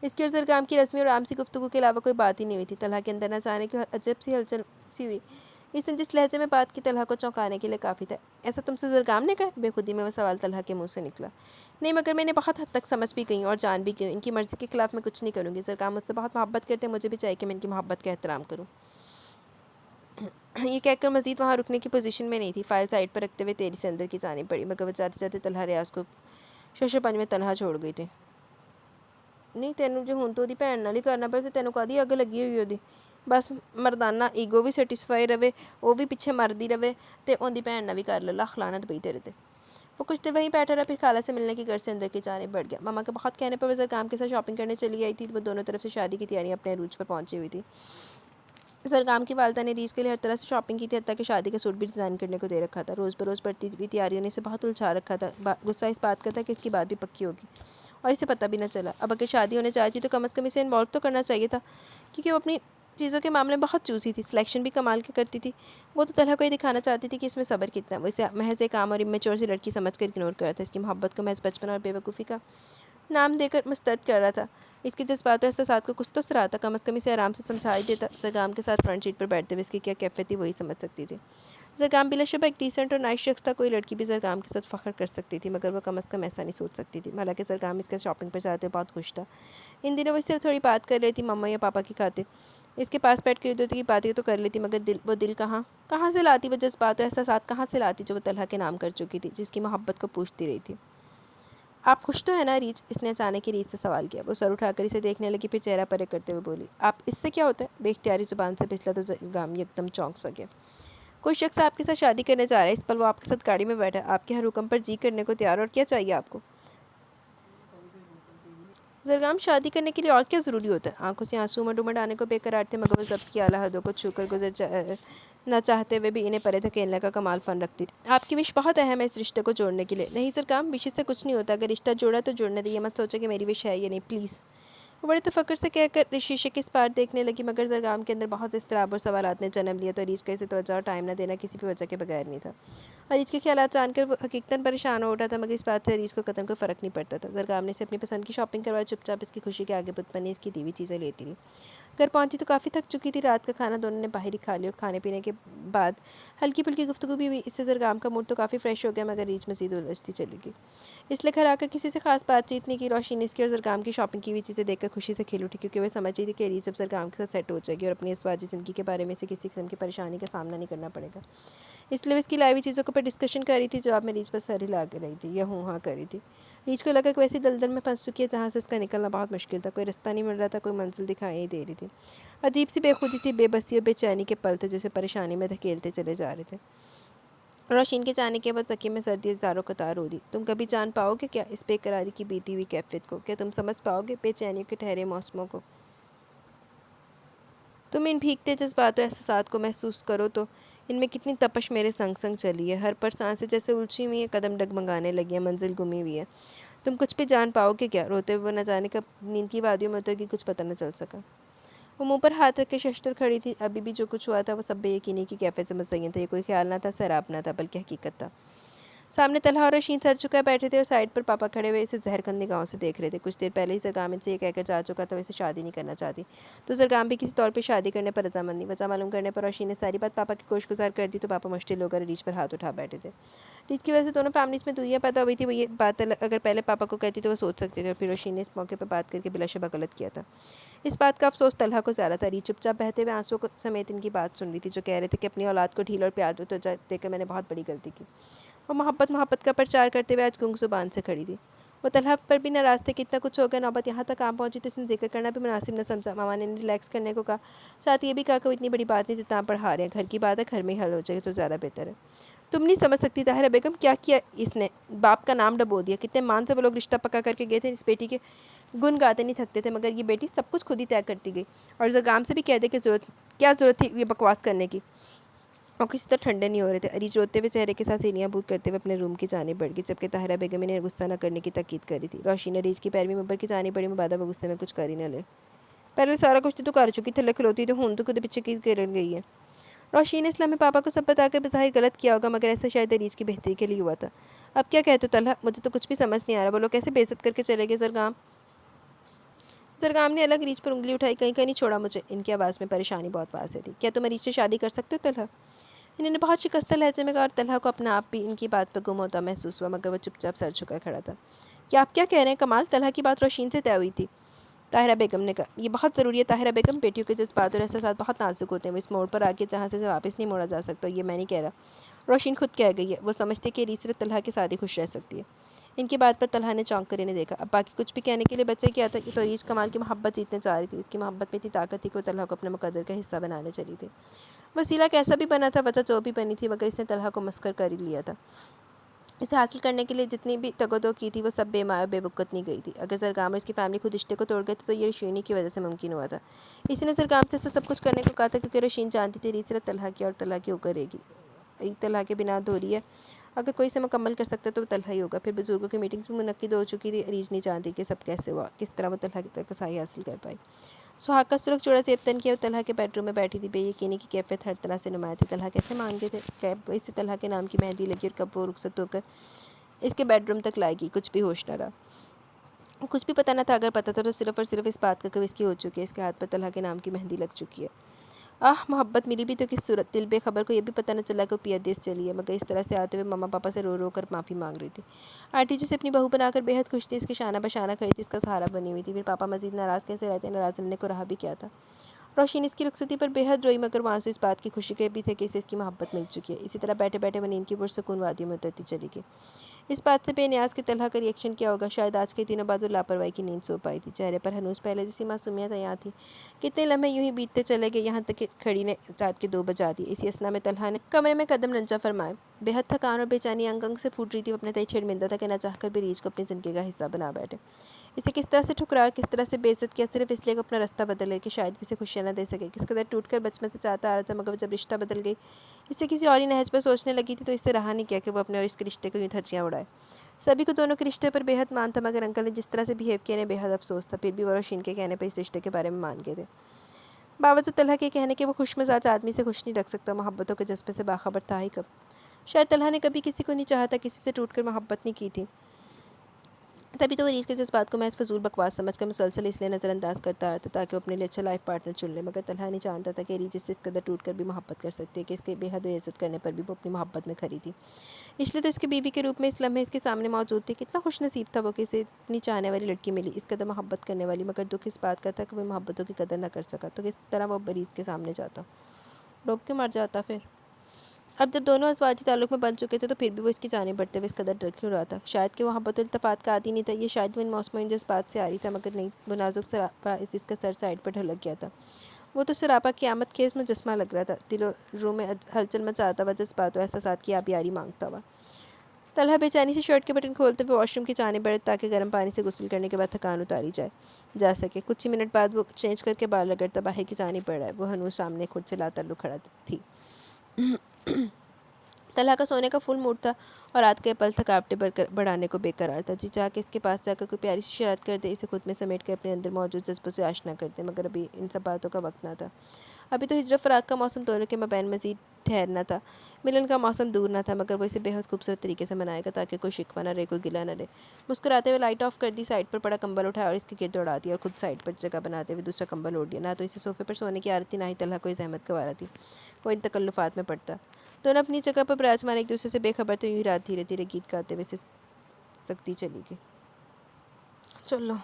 اس کی اور زرگام کی رسمی اور عام سی گفتگو کے علاوہ کوئی بات ہی نہیں ہوئی تھی۔ طلحہ کے اندر نہ جانے کی عجب سی ہلچل سی ہوئی، اس نے جس لہجے میں بات کی طلحہ کو چونکانے کے لیے کافی تھا۔ ایسا تم سے زرگام نے کہا؟ بے خودی میں وہ سوال طلحہ کے منہ سے نکلا۔ نہیں، مگر میں انہیں بہت حد تک سمجھ بھی گئی ہوں اور جان بھی گئی ہوں، ان کی مرضی کے خلاف میں کچھ نہیں کروں گی۔ زرگام مجھ سے بہت محبت کرتے ہیں، مجھے بھی چاہیے کہ میں ان کی محبت کا احترام کروں۔ یہ کہہ کر مزید وہاں رکنے کی پوزیشن میں نہیں تھی، فائل سائڈ پر رکھتے ہوئے تیزی سے اندر کی جانب پڑی، مگر وہ جاتے جاتے طلحہ ریاض کو شوشے پنج میں تنہا چھوڑ گئی تھی۔ نہیں تینوں جو ہوں تو دی بھن نال ہی کرنا پے، تینوں کدی اگ لگی ہوئی ہوتی، بس مردانہ ایگو بھی سیٹسفائی رہے، وہ بھی پیچھے مردی رہے، تے اون دی بھن نال بھی کر لے، لاکھ لعنت پئی تیرے تے۔ وہ کچھ دیر وہیں بیٹھا رہا، پھر خالہ سے ملنے کی غرض سے اندر کی جانب بڑھ گیا۔ ماما کے بہت کہنے پر وہ زرگام کے ساتھ شاپنگ کرنے چلی آئی تھی، وہ دونوں طرف سے شادی کی تیاریاں اپنے عروج پر پہنچی ہوئی تھی۔ زرگام کی والدہ نے ریچھ کے لیے ہر طرح سے شاپنگ کی تھی، حتیٰ کہ شادی کا سوٹ بھی ڈیزائن کرنے کو دے رکھا تھا۔ روز بروز بڑھتی ہوئی تیاریوں نے اسے بہت الجھا رکھا تھا، غصہ اس بات کا تھا کہ اس کی بات بھی پکی ہوگی اور اسے پتہ بھی نہ چلا۔ اب اگر شادی ہونے چاہتی تو کم از کم اسے انوالو تو کرنا چاہیے تھا، کیونکہ وہ اپنی چیزوں کے معاملے میں بہت چوزی تھی، سلیکشن بھی کمال کی کرتی تھی۔ وہ تو طلحہ کو یہ دکھانا چاہتی تھی کہ اس میں صبر کتنا ہے، وہ اسے محض ایک عام اور امیچور سی لڑکی سمجھ کر اگنور کر رہا تھا، اس کی محبت کو محض بچپن اور بے وقوفی کا نام دے کر مسترد کر رہا تھا۔ اس کے جذبات و احساسات کو کچھ تو سراہا تھا، کم از کم اسے آرام سے سمجھا ہی دیتا۔ زرگام کے ساتھ فرنٹ سیٹ پر بیٹھتے ہوئے اس کی کیا کیفیت تھی وہی سمجھ سکتی تھی۔ زرگام بلا شبہ ایک ڈیسنٹ اور نائس شخص تھا، کوئی لڑکی بھی زرگام کے ساتھ فخر کر سکتی تھی، مگر وہ کم از کم ایسا نہیں سوچ سکتی تھی۔ حالانکہ زرگام اس کے شاپنگ پر جاتے ہوئے بہت خوش تھا، ان دنوں وہ اس سے تھوڑی بات کر لیتی، مما یا پاپا کی خاطر اس کے پاس بیٹھ کر کی باتیں تو کر لیتی، مگر وہ دل کہاں سے لاتی، وہ جذبات و احساسات کہاں سے لاتی جو وہ طلحہ کے نام کر چکی تھی، جس کی محبت کو پوچھتی رہی تھی۔ آپ خوش تو ہیں نا ریچھ؟ اس نے اچانک ہی ریچھ سے سوال کیا۔ وہ سر اٹھا کر اسے دیکھنے لگی، پھر چہرہ پرے کرتے ہوئے بولی، آپ اس سے کیا ہوتا ہے؟ بے اختیاری زبان سے پھسلا تو زرگام یکدم چونک سا گیا۔ کوئی شخص آپ کے ساتھ شادی کرنے جا رہا ہے، اس پل وہ آپ کے ساتھ گاڑی میں بیٹھا ہے، آپ کے ہر حکم پر جی کرنے کو تیار، اور کیا چاہیے آپ کو؟ زرگام شادی کرنے کے لیے اور کیا ضروری ہوتا ہے؟ آنکھوں سے آنسو مڈ امڈ آنے کو بے قرار تھے، مگر وہ ضبط کی اعلیٰ حدوں کو چھو کر گزر نہ چاہتے ہوئے بھی انہیں پرے دھکیلنے کا کمال فن رکھتی تھی۔ آپ کی وش بہت اہم ہے اس رشتے کو جوڑنے کے لیے۔ نہیں زرگام، وش سے کچھ نہیں ہوتا، اگر رشتہ جوڑا تو جوڑنے دے، یہ مت سوچے کہ میری وش ہے یا نہیں، پلیز۔ وہ بڑے تفکر سے کہہ کر شیشے کے اس پار دیکھنے لگی، مگر زرگام کے اندر بہت اضطراب اور سوالات نے جنم لیا، تو ریچھ کا اسے توجہ اور ٹائم نہ دینا کسی بھی وجہ کے بغیر نہیں تھا۔ اور ریچھ کے خیالات جان کر وہ حقیقتاً پریشان ہو اٹھا تھا، مگر اس بات سے ریچھ کو قطعاً کوئی فرق نہیں پڑتا تھا۔ زرگام نے اسے اپنی پسند کی شاپنگ کروائی، چپ چاپ اس کی خوشی کے آگے بت بنی اس کی دی ہوئی چیزیں لیتی رہی۔ گھر پہنچی تو کافی تھک چکی تھی. رات کا کھانا دونوں نے باہر ہی کھا لیا اور کھانے پینے کے بعد ہلکی پھلکی گفتگو بھی ہوئی. اس سے زرگام کا موڈ تو کافی فریش ہو گیا مگر ریچھ مزید الجھتی چلی گئی. اس لیے گھر آ کر کسی سے خاص بات چیت نہیں کی. روشنی نے اس کی اور زرگام کی شاپنگ کی ہوئی چیزیں دیکھ کر خوشی سے کھل اٹھی کیونکہ وہ سمجھ رہی تھی کہ ریچھ اب زرگام کے ساتھ سیٹ ہو جائے گی اور اپنی ازواجی زندگی کے بارے میں سے کسی قسم کی پریشانی کا سامنا نہیں کرنا پڑے گا. اس لیے وہ اس کی لائی ہوئی چیزوں کے اوپر ڈسکشن کر رہی تھی. جواب میں ریچھ پر سر ہلا کے رہی تھی یا ہوں ہاں کر رہی تھی. ریچھ کو لگا کہ ویسی دلدل میں پھنس چکی ہے جہاں سے اس کا نکلنا بہت مشکل تھا. کوئی رستہ نہیں مل رہا تھا, کوئی منزل دکھائی نہیں دے رہی تھی. عجیب سی بے خودی تھی, بے بسی اور بے چینی کے پل تھے جسے پریشانی میں دھکیلتے چلے جا رہے تھے. روشین کے جانے کے بعد تکیے میں سردی زاروں قطار ہو رہی. تم کبھی جان پاؤ گے کیا اس بے قراری کی بیتی ہوئی کیفیت کو؟ کیا تم سمجھ پاؤ گے بے چینی کے ٹھہرے موسموں کو؟ تم ان بھیگتے جذباتوں احساسات کو محسوس کرو تو ان میں کتنی تپش میرے سنگ سنگ چلی ہے. ہر پر سانسیں جیسے الجھی ہوئی ہیں, قدم ڈگمگانے لگی ہیں, منزل گمی ہوئی ہے. تم کچھ بھی جان پاؤ گے کیا؟ روتے ہوئے نہ جانے کا نیند کی وادیوں میں اتر گئی, کچھ پتہ نہ چل سکا. وہ منہ پر ہاتھ رکھ کے ششتر کھڑی تھی. ابھی بھی جو کچھ ہوا تھا وہ سب بے یقینی کی کیفیت سے مزین تھا. یہ کوئی خیال نہ تھا, سیراب نہ تھا, بلکہ حقیقت تھا. سامنے طلحہ اور رشین سر چکا بیٹھے تھے اور سائڈ پر پاپا کھڑے ہوئے اسے زہر کند نگاہوں سے دیکھ رہے تھے. کچھ دیر پہلے ہی زرگام ان سے یہ کہہ کر جا چکا تھا وہ اسے شادی نہیں کرنا چاہتی. تو زرگام بھی کسی طور پہ شادی کرنے پر رضامند نہیں. وجہ معلوم کرنے پر روشین نے ساری بات پاپا کی گوش گزار کر دی تو پاپا مشتعل ہو کر ریچھ پر ہاتھ اٹھا بیٹھے تھے. ریچھ کی وجہ سے دونوں فیملیز میں دوریاں پیدا ہوئی تھی. وہ یہ بات اگر پہلے پاپا کو کہتی تو وہ سوچ سکتے تھے, اور پھر روشین نے اس موقع پر بات کر کے بلا شبہ غلط کیا تھا. اس بات کا افسوس طلحہ کو زیادہ تھا. ریچھ چپ چاپ بہتے ہوئے آنسوؤں سمیت ان کی بات سن رہی تھی, جو کہہ رہے تھے کہ اپنی اولاد کو ڈھیل اور پیار دے کر میں نے بہت بڑی غلطی کی. وہ محبت کا پرچار کرتے ہوئے آج گنگ زبان سے کھڑی تھی. وہ طلحہ پر بھی ناراض تھے کہ اتنا کچھ ہو گیا. نوبت یہاں تک آن پہنچی تو اس نے ذکر کرنا بھی مناسب نہ سمجھا. ماما نے ریلیکس کرنے کو کہا, ساتھ یہ بھی کہا کہ وہ اتنی بڑی بات نہیں جتنا آپ پڑھا رہے ہیں. گھر کی بات ہے, گھر میں ہی حل ہو جائے تو زیادہ بہتر ہے. تم نہیں سمجھ سکتی طاہرہ بیگم, کیا کیا اس نے؟ باپ کا نام ڈبو دیا. کتنے مان سے وہ لوگ رشتہ پکا کر کے گئے تھے. اس بیٹی کے گن گاتے نہیں تھکتے تھے, مگر یہ بیٹی سب کچھ خود ہی طے کرتی گئی. اور زرگام سے بھی کہہ دے کہ کیا ضرورت تھی یہ بکواس کرنے کی. اور کسی طرح ٹھنڈے نہیں ہو رہے تھے. ریچھ روتے ہوئے چہرے کے ساتھ سینیاں بوت کرتے ہوئے اپنے روم کی جانب بڑھ گئی, جبکہ طاہرہ بیگم انہیں غصہ نہ کرنے کی تاکید کر رہی تھی. روشین نے ریچھ کی پیروی میں اوپر کی جانب بڑھی. مبادہ وہ غصے میں کچھ کر ہی نہ لے. پہلے سارا کچھ تو کر چکی تھی, کھلوتی تو ہوں تو خود پیچھے کی کرن گئی ہے. روشین نے اسلام میں پاپا کو سب بتا کر بظاہر غلط کیا ہوگا, مگر ایسا شاید ریچھ کی بہتری کے لیے ہوا تھا. اب کیا کہتے ہو طلحہ؟ مجھے تو کچھ بھی سمجھ نہیں آ رہا. بولو کیسے بے عزت کر کے چلے گئے زرگام؟ زرگام نے الگ ریچھ پر انگلی اٹھائی. کہیں نہیں چھوڑا مجھے. ان کی آواز میں پریشانی بہت واضح تھی. کیا تم ریچھ سے شادی کر سکتے ہو طلحہ؟ انہوں نے بہت شکستہ لہجے میں کہا, اور طلحہ کو اپنا آپ بھی ان کی بات پہ گم ہوتا محسوس ہوا, مگر وہ چپ چاپ سر جھکا کھڑا تھا. کیا آپ کیا کہہ رہے ہیں کمال؟ طلحہ کی بات روشین سے طے ہوئی تھی. طاہرہ بیگم نے کہا, یہ بہت ضروری ہے طاہرہ بیگم. بیٹیوں کے جذبات اور احساسات بہت نازک ہوتے ہیں. وہ اس موڑ پر آ کے جہاں سے واپس نہیں موڑا جا سکتا. یہ میں نہیں کہہ رہا, روشین خود کہہ گئی ہے. وہ سمجھتے کہ ریچھ صرف طلحہ کے ساتھ ہی خوش رہ سکتی ہے. ان کی بات پر طلحہ نے چونک کر انہیں دیکھا. اب باقی کچھ بھی کہنے کے لیے بچے کیا تھا. تو ریچھ کمال کی محبت جیتنے چاہ رہی تھی. اس کی محبت میں اتنی طاقت تھی کہ وہ طلحہ کو اپنے مقدر کا حصہ بنانے چلی تھی. وسیلہ کیسا بھی بنا تھا, وجہ جو بھی بنی تھی, مگر اس نے طلحہ کو مسخر کر ہی لیا تھا. اسے حاصل کرنے کے لیے جتنی بھی تگ و دو کی تھی وہ سب بے معنی بے وقت نہیں گئی تھی. اگر زرگام اور اس کی فیملی خود رشتے کو توڑ گئے تھے تو یہ روشینی کی وجہ سے ممکن ہوا تھا. اسی نے زرگام سے سب کچھ کرنے کو کہا تھا, کیونکہ روشین جانتی تھی ریچھ صرف طلحہ کی اور طلحہ کی ہو کرے گی. طلحہ کے بنا ادھوری ہے. اگر کوئی اسے مکمل کر سکتا تو وہ طلحہ ہی ہوگا. پھر بزرگوں کی میٹنگز بھی منعقد ہو چکی تھی. ریچھ نہیں جانتی کہ سب کیسے ہوا, کس طرح وہ طلحہ تک رسائی حاصل کر پائی. سہاگ کا سرخ جوڑا زیب تن کیا, وہ طلحہ کے بیڈ روم میں بیٹھی تھی. بے یقینی کی کیفیت ہر طرح سے نمایاں تھی. طلحہ کیسے مان گئے تھے, کب اسے طلحہ کے نام کی مہندی لگی اور کب وہ رخصت ہو کر اس کے بیڈ روم تک لائے گی. کچھ بھی ہوش نہ رہا, کچھ بھی پتہ نہ تھا. اگر پتہ تھا تو صرف اور صرف اس بات کا کہ اس کی ہو چکی ہے. اس کے ہاتھ پر طلحہ کے نام کی مہندی لگ چکی ہے. محبت ملی بھی تو کس صورت. دل بے خبر کو یہ بھی پتہ نہ چلا کہ وہ پیا دیس چلی ہے, مگر اس طرح سے آتے ہوئے ماما پاپا سے رو رو کر معافی مانگ رہی تھی. آنٹی جسے اپنی بہو بنا کر بے حد خوش تھی, اس کے شانہ بشانہ کھڑی تھی, اس کا سہارا بنی ہوئی تھی. پھر پاپا مزید ناراض کیسے رہتے, ناراض رہنے کو رہا بھی کیا تھا. روشین اس کی رخصتی پر بے حد روئی, مگر وہ آنسو اس بات کی خوشی کے بھی تھے کہ اسے اس کی محبت مل چکی ہے. اسی طرح بیٹھے بیٹھے وہ نیند کی پرسکون وادیوں میں اترتی چلی گئی. اس بات سے بے نیاز کہ طلحہ کا ری ایکشن کیا ہوگا. شاید آج کے دنوں بعد وہ لاپرواہی کی نیند سو پائی تھی. چہرے پر ہنوز پہلے جیسی معصومیت عیاں تھی. کتنے لمحے یوں ہی بیتتے چلے گئے, یہاں تک کہ گھڑی نے رات کے 2 بجا دیے. اسی اثنا میں طلحہ نے کمرے میں قدم رنجہ فرمائے. بے حد تھکان اور بے چینی انگ انگ سے پھوٹ رہی تھی. وہ اپنے تئیں شرمندہ تھا کہ نہ چاہ کر بھی ریچھ کو اپنی زندگی کا حصہ بنا بیٹھے. اسے کس طرح سے ٹھکرا, کس طرح سے بے عزت کیا, صرف اس لیے کہ اپنا رستہ بدلے کہ شاید کسی خوشیاں نہ دے سکے. کس قدر ٹوٹ کر بچپن سے چاہتا آ رہا تھا, مگر جب رشتہ بدل گئی, اسے کسی اور ہی نہج پر سوچنے لگی تھی, تو اس سے رہا نہیں کیا کہ وہ اپنے اور اس کے رشتے کو یوں دھجیاں اڑائے. سبھی کو دونوں کے رشتے پر بے حد مان تھا, مگر انکل نے جس طرح سے بہیو کیا انہیں بے حد افسوس تھا. پھر بھی وہ روشین کے کہنے پر اس رشتے کے بارے میں مان گئے تھے. باوجود طلحہ کے کہنے کہ وہ خوش مزاج آدمی سے خوش نہیں رکھ سکتا, محبتوں کے جذبے سے باخبر تھا ہی کب. شاید طلحہ نے کبھی کسی کو نہیں چاہا تھا, کسی سے ٹوٹ کر محبت نہیں کی تھی. تبھی تو وہ ریچھ کے جذبات کو محض فضول بکواس سمجھ کر مسلسل اس لیے نظر انداز کرتا رہتا تاکہ وہ اپنے لیے اچھا لائف پارٹنر چن لے، مگر طلحہ نہیں جانتا تھا کہ ریچھ اس سے اس قدر ٹوٹ کر بھی محبت کر سکتی ہے کہ اس کے بے حد بے عزت کرنے پر بھی وہ اپنی محبت میں کھری تھی۔ اس لیے تو اس کی بیوی کے روپ میں اس لمحے اس کے سامنے موجود تھی۔ کتنا خوش نصیب تھا وہ کہ اسے اتنی چاہنے والی لڑکی ملی، اس قدر محبت کرنے والی، مگر دکھ اس بات کا تھا کہ وہ محبتوں کی قدر نہ کر سکا تو کس طرح وہ ریچھ کے سامنے جاتا، ڈوب کے مر جاتا پھر۔ اب جب دونوں ازواجی تعلق میں بن چکے تھے تو پھر بھی وہ اس کی جانب بڑھتے ہوئے اس قدر ڈر کیوں رہا تھا؟ شاید کہ وہ محبت و التفات کا عادی نہیں تھا، یہ شاید وہ ان موسموں ان جذبات سے آ رہی تھا، مگر نہیں، وہ نازک سراپا اس کا سر سائڈ پر ڈھلک گیا تھا۔ وہ تو سراپا قیامت خیز مجسمہ لگ رہا تھا، دل و روح میں ہلچل مچاتا ہوا، جذبات و احساسات کی آبیاری مانگتا ہوا۔ طلحہ بے چینی سے شرٹ کے بٹن کھولتے ہوئے واش روم کی جانب بڑھے تاکہ گرم پانی سے غسل کرنے کے بعد تھکان اتاری جا سکے۔ کچھ ہی منٹ بعد وہ چینج کر کے بال رگڑتا باہر کی جانب بڑھ رہا ہے، وہ ہنوز سامنے خود سے لا تعلق کھڑا تھی۔ طلحہ کا سونے کا فل موڈ تھا اور رات کے پل تھکاوٹیں بڑھانے کو بے قرار تھا۔ جی چاہ کے اس کے پاس جا کر کوئی پیاری سی شرارت کر دے، اسے خود میں سمیٹ کر اپنے اندر موجود جذبوں سے آشنا کر دے، مگر ابھی ان سب باتوں کا وقت نہ تھا۔ ابھی تو ہجر و فراق کا موسم دونوں کے مابین مزید ٹھہرنا تھا، ملن کا موسم دور نہ تھا، مگر وہ اسے بے حد خوبصورت طریقے سے منائے گا تاکہ کوئی شکوہ نہ رہے، کوئی گلہ نہ رہے۔ مسکراتے ہوئے لائٹ آف کر دی، سائڈ پر پڑا کمبل اٹھایا اور اس کے گرد اڑا دیا اور خود سائڈ پر جگہ بناتے ہوئے دوسرا کمبل اوڑھ دیا۔ نہ تو اسے صوفے پر سونے کی عادت تھی، نہ ہی طلحہ کوئی زحمت گوارا تھی وہ ان تکلفات میں پڑتا۔ دونوں اپنی جگہ پر براجمان ایک دوسرے سے بے خبر تھے، یوں ہی رات دھیرے دھیرے گیت گاتے ہوئے سکتی چلی گئی۔ چلو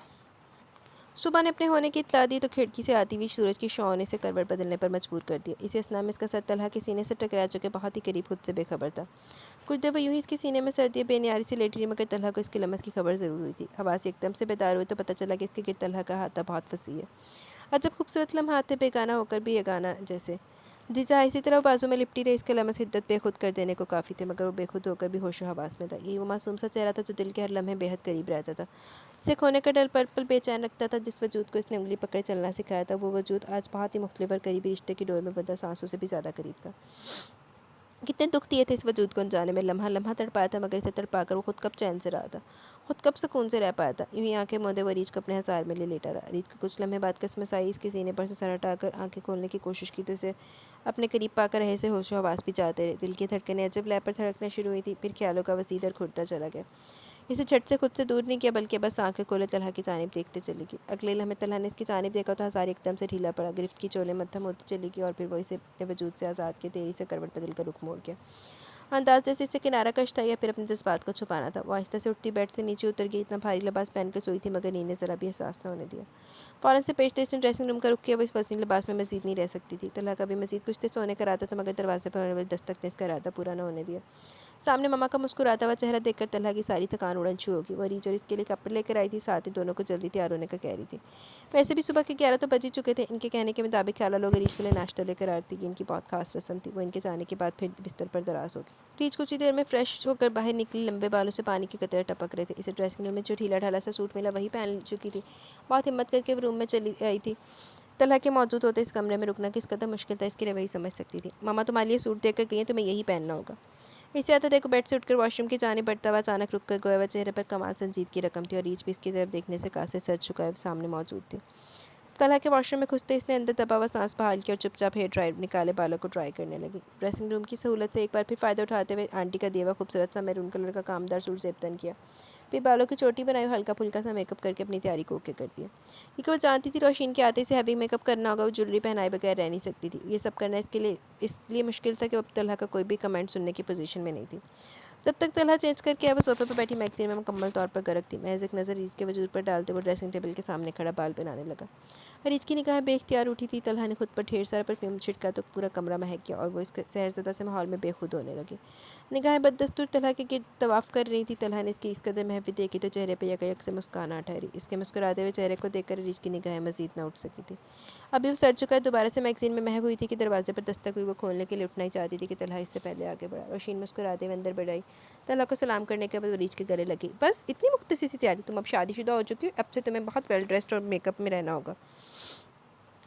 صبح نے اپنے ہونے کی اطلاع دی تو کھڑکی سے آتی ہوئی سورج کی شعاع نے اسے کروٹ بدلنے پر مجبور کر دیا۔ اسی اثنا میں اس کا سر طلحہ کے سینے سے ٹکرایا جو کہ بہت ہی قریب خود سے بے خبر تھا۔ کچھ دیر وہ یوں ہی اس کے سینے میں سردی بے نیاری سے لیٹی رہی، مگر طلحہ کو اس کے لمس کی خبر ضرور ہوئی تھی۔ حواس ایک دم سے بیدار ہوئے تو پتہ چلا کہ اس کے گرد طلحہ کا احاطہ بہت وسیع ہے۔ عجب خوبصورت لمحات تھے، بیگانہ ہو کر بھی یگانہ جیسے۔ جی چاہ اسی طرح وہ بازو میں لپٹی رہی، اس کے لمس حدت بے خود کر دینے کو کافی تھے، مگر وہ بے خود ہو کر بھی ہوش و حواس میں تھا۔ یہی وہ معصوم سا چہرہ تھا جو دل کے ہر لمحے بے حد قریب رہتا تھا، اسے کھونے کا ڈر پل پل بے چین رکھتا تھا۔ جس وجود کو اس نے انگلی پکڑے چلنا سکھایا تھا، وہ وجود آج بہت ہی مختلف اور قریبی رشتے کی ڈور میں بندھا سانسوں سے بھی زیادہ قریب تھا۔ کتنے دکھ دیے تھے اس وجود کو انجانے میں، لمحہ لمحہ تڑپایا تھا، مگر اسے تڑپا کر وہ خود کب چین سے رہا تھا، خود کب سکون سے رہ پایا تھا۔ یوں ہی آنکھیں موندے وہ ریچھ کو اپنے ہزار میں لے لیٹا رہا۔ ریچھ کو کچھ لمحے بعد قسمت آئی، اس کے سینے پر سے سر ہٹا کر آنکھیں کھولنے کی کوشش کی تو اسے اپنے قریب پا کر رہے سے ہوش و حواس بھی جاتے رہے۔ دل کی دھڑکنیں عجب لے پر دھڑکنا شروع ہوئی تھی، پھر خیالوں کا وسیع در کھلتا چلا گیا۔ اسے جھٹ سے خود سے دور نہیں کیا بلکہ بس آنکھیں کھولے طلحہ کی جانب دیکھتے چلی گئی۔ اگلے لمحے طلحہ نے اس کی جانب دیکھا تو ہزار ایک دم سے ڈھیلا پڑا، گرفت کی چولے مدھم ہوتی چلی گئی اور پھر وہ اسے اپنے وجود سے آزاد کے تیزی سے کروٹ بدل کر رخ موڑ گیا، انداز جیسے اسے کنارہ کش تھا یا پھر اپنے جذبات کو چھپانا تھا۔ وہ آہستہ سے اٹھتی بیڈ سے نیچے اتر گئی، اتنا بھاری لباس پہن کر سوئی تھی مگر نیند نے ذرا بھی احساس نہ ہونے دیا۔ فوراً سے پیشتے اس نے ڈریسنگ روم کا رخ کیا، وہ اس وسیع لباس میں مزید نہیں رہ سکتی تھی۔ طلحہ کا بھی مزید کچھ دیر سونے کا ارادہ تھا مگر دروازے پر ہونے والی دستک نے اس کا ارادہ پورا نہ ہونے دیا۔ سامنے مما کا مسکراتا ہوا چہرہ دیکھ کر طلحہ کی ساری تھکان اڑن چھو ہوگی۔ وہ ریچھ اور اس کے لیے کپڑے لے کر آئی تھی، ساتھ ہی دونوں کو جلدی تیار ہونے کا کہہ رہی تھی۔ ویسے بھی صبح کے 11 تو بج ہی چکے تھے۔ ان کے کہنے کے مطابق خالہ لوگ ریچھ کے لیے ناشتہ لے کر آتی، یہ ان کی بہت خاص رسم تھی۔ وہ ان کے جانے کے بعد پھر بستر پر دراز ہو گئی۔ ریچھ کچھ ہی دیر میں فریش ہو کر باہر نکلی، لمبے بالوں سے پانی کے قطرے ٹپک رہے تھے۔ اسے ڈریسنگ روم میں جو ڈھیلا ڈھالا سا سوٹ ملا وہی پہن چکی تھی۔ بہت ہمت کر کے وہ روم میں چلی آئی تھی۔ طلحہ کے موجود ہوتے اس کمرے میں رکنا کس قدر مشکل تھا اس کے لیے وہی سمجھ سکتی تھی۔ ماما تمہارے لیے سوٹ دے کر گئی ہیں، تمہیں یہی پہننا ہوگا۔ اسے آتا دیکھو بیڈ سے اٹھ کر واش روم کی جانب بڑھتا ہوا اچانک رک کر گویا ہوا چہرے پر کمال سنجیدگی رقم تھی اور ریچھ بھی اس کی طرف دیکھنے سے کاسے سر جھکائے سامنے موجود تھی۔ طلحہ کے واش روم میں گھستے اس نے اندر دبا ہوا سانس بحال کیا اور چپ چاپ ہیئر ڈرائی نکالے بالوں کو ڈرائی کرنے لگی۔ ڈریسنگ روم کی سہولت سے ایک بار پھر فائدہ اٹھاتے ہوئے آنٹی کا دیا ہوا خوبصورت سا میرون کلر کا کامدار سوٹ زیب تن کیا، پھر بالوں کی چوٹی بنائی اور ہلکا پھلکا سا میک اپ کر کے اپنی تیاری کو اوکے کر دیا۔ یہ کہ وہ جانتی تھی روشین کے آتے سے ہیوی میک اپ کرنا ہوگا، وہ جویلری پہنائے بغیر رہ نہیں سکتی تھی۔ یہ سب کرنا اس لیے مشکل تھا کہ وہ طلحہ کا کوئی بھی کمنٹ سننے کی پوزیشن میں نہیں تھی۔ جب تک طلحہ چینج کر کے آئے وہ صوفے پر بیٹھی میگزین میں مکمل طور پر غرق تھی۔ محض ایک نظر ریچھ کے وجود پر ڈالتے وہ ڈریسنگ ٹیبل کے سامنے کھڑا بال بنانے لگا۔ ریچھ کی نگاہیں بے اختیار اٹھی تھی۔ طلحہ نے خود پر ڈھیر سارا پرفیوم چھڑکا تو پورا کمرہ مہک گیا اور وہ اس سحرزدہ سے ماحول میں بے خود ہونے لگی۔ نگاہیں بددستور طلحہ کے گرد طواف کر رہی تھی۔ طلحہ نے اس کی اس قدر محو دیکھی تو چہرے پہ یکایک سے مسکان ٹھہری۔ اس کے مسکراتے ہوئے چہرے کو دیکھ کر ریچھ کی نگاہیں مزید نہ اٹھ سکی تھی۔ ابھی وہ سر جھکائے دوبارہ سے میگزین میں محو ہوئی تھی کہ دروازے پر دستک ہوئی۔ وہ کھولنے کے لیے اٹھنا ہی چاہتی تھی کہ طلحہ اس سے پہلے آگے بڑھا۔ روشین مسکراتے ہوئے اندر بڑھ آئی۔ طلحہ کو سلام کرنے کے بعد وہ ریچھ کے گلے لگی۔ بس اتنی مختصر سی تیاری، تم اب شادی شدہ ہو چکی ہو، اب سے تمہیں بہت ویل ڈریسڈ اور میک اپ میں رہنا ہوگا۔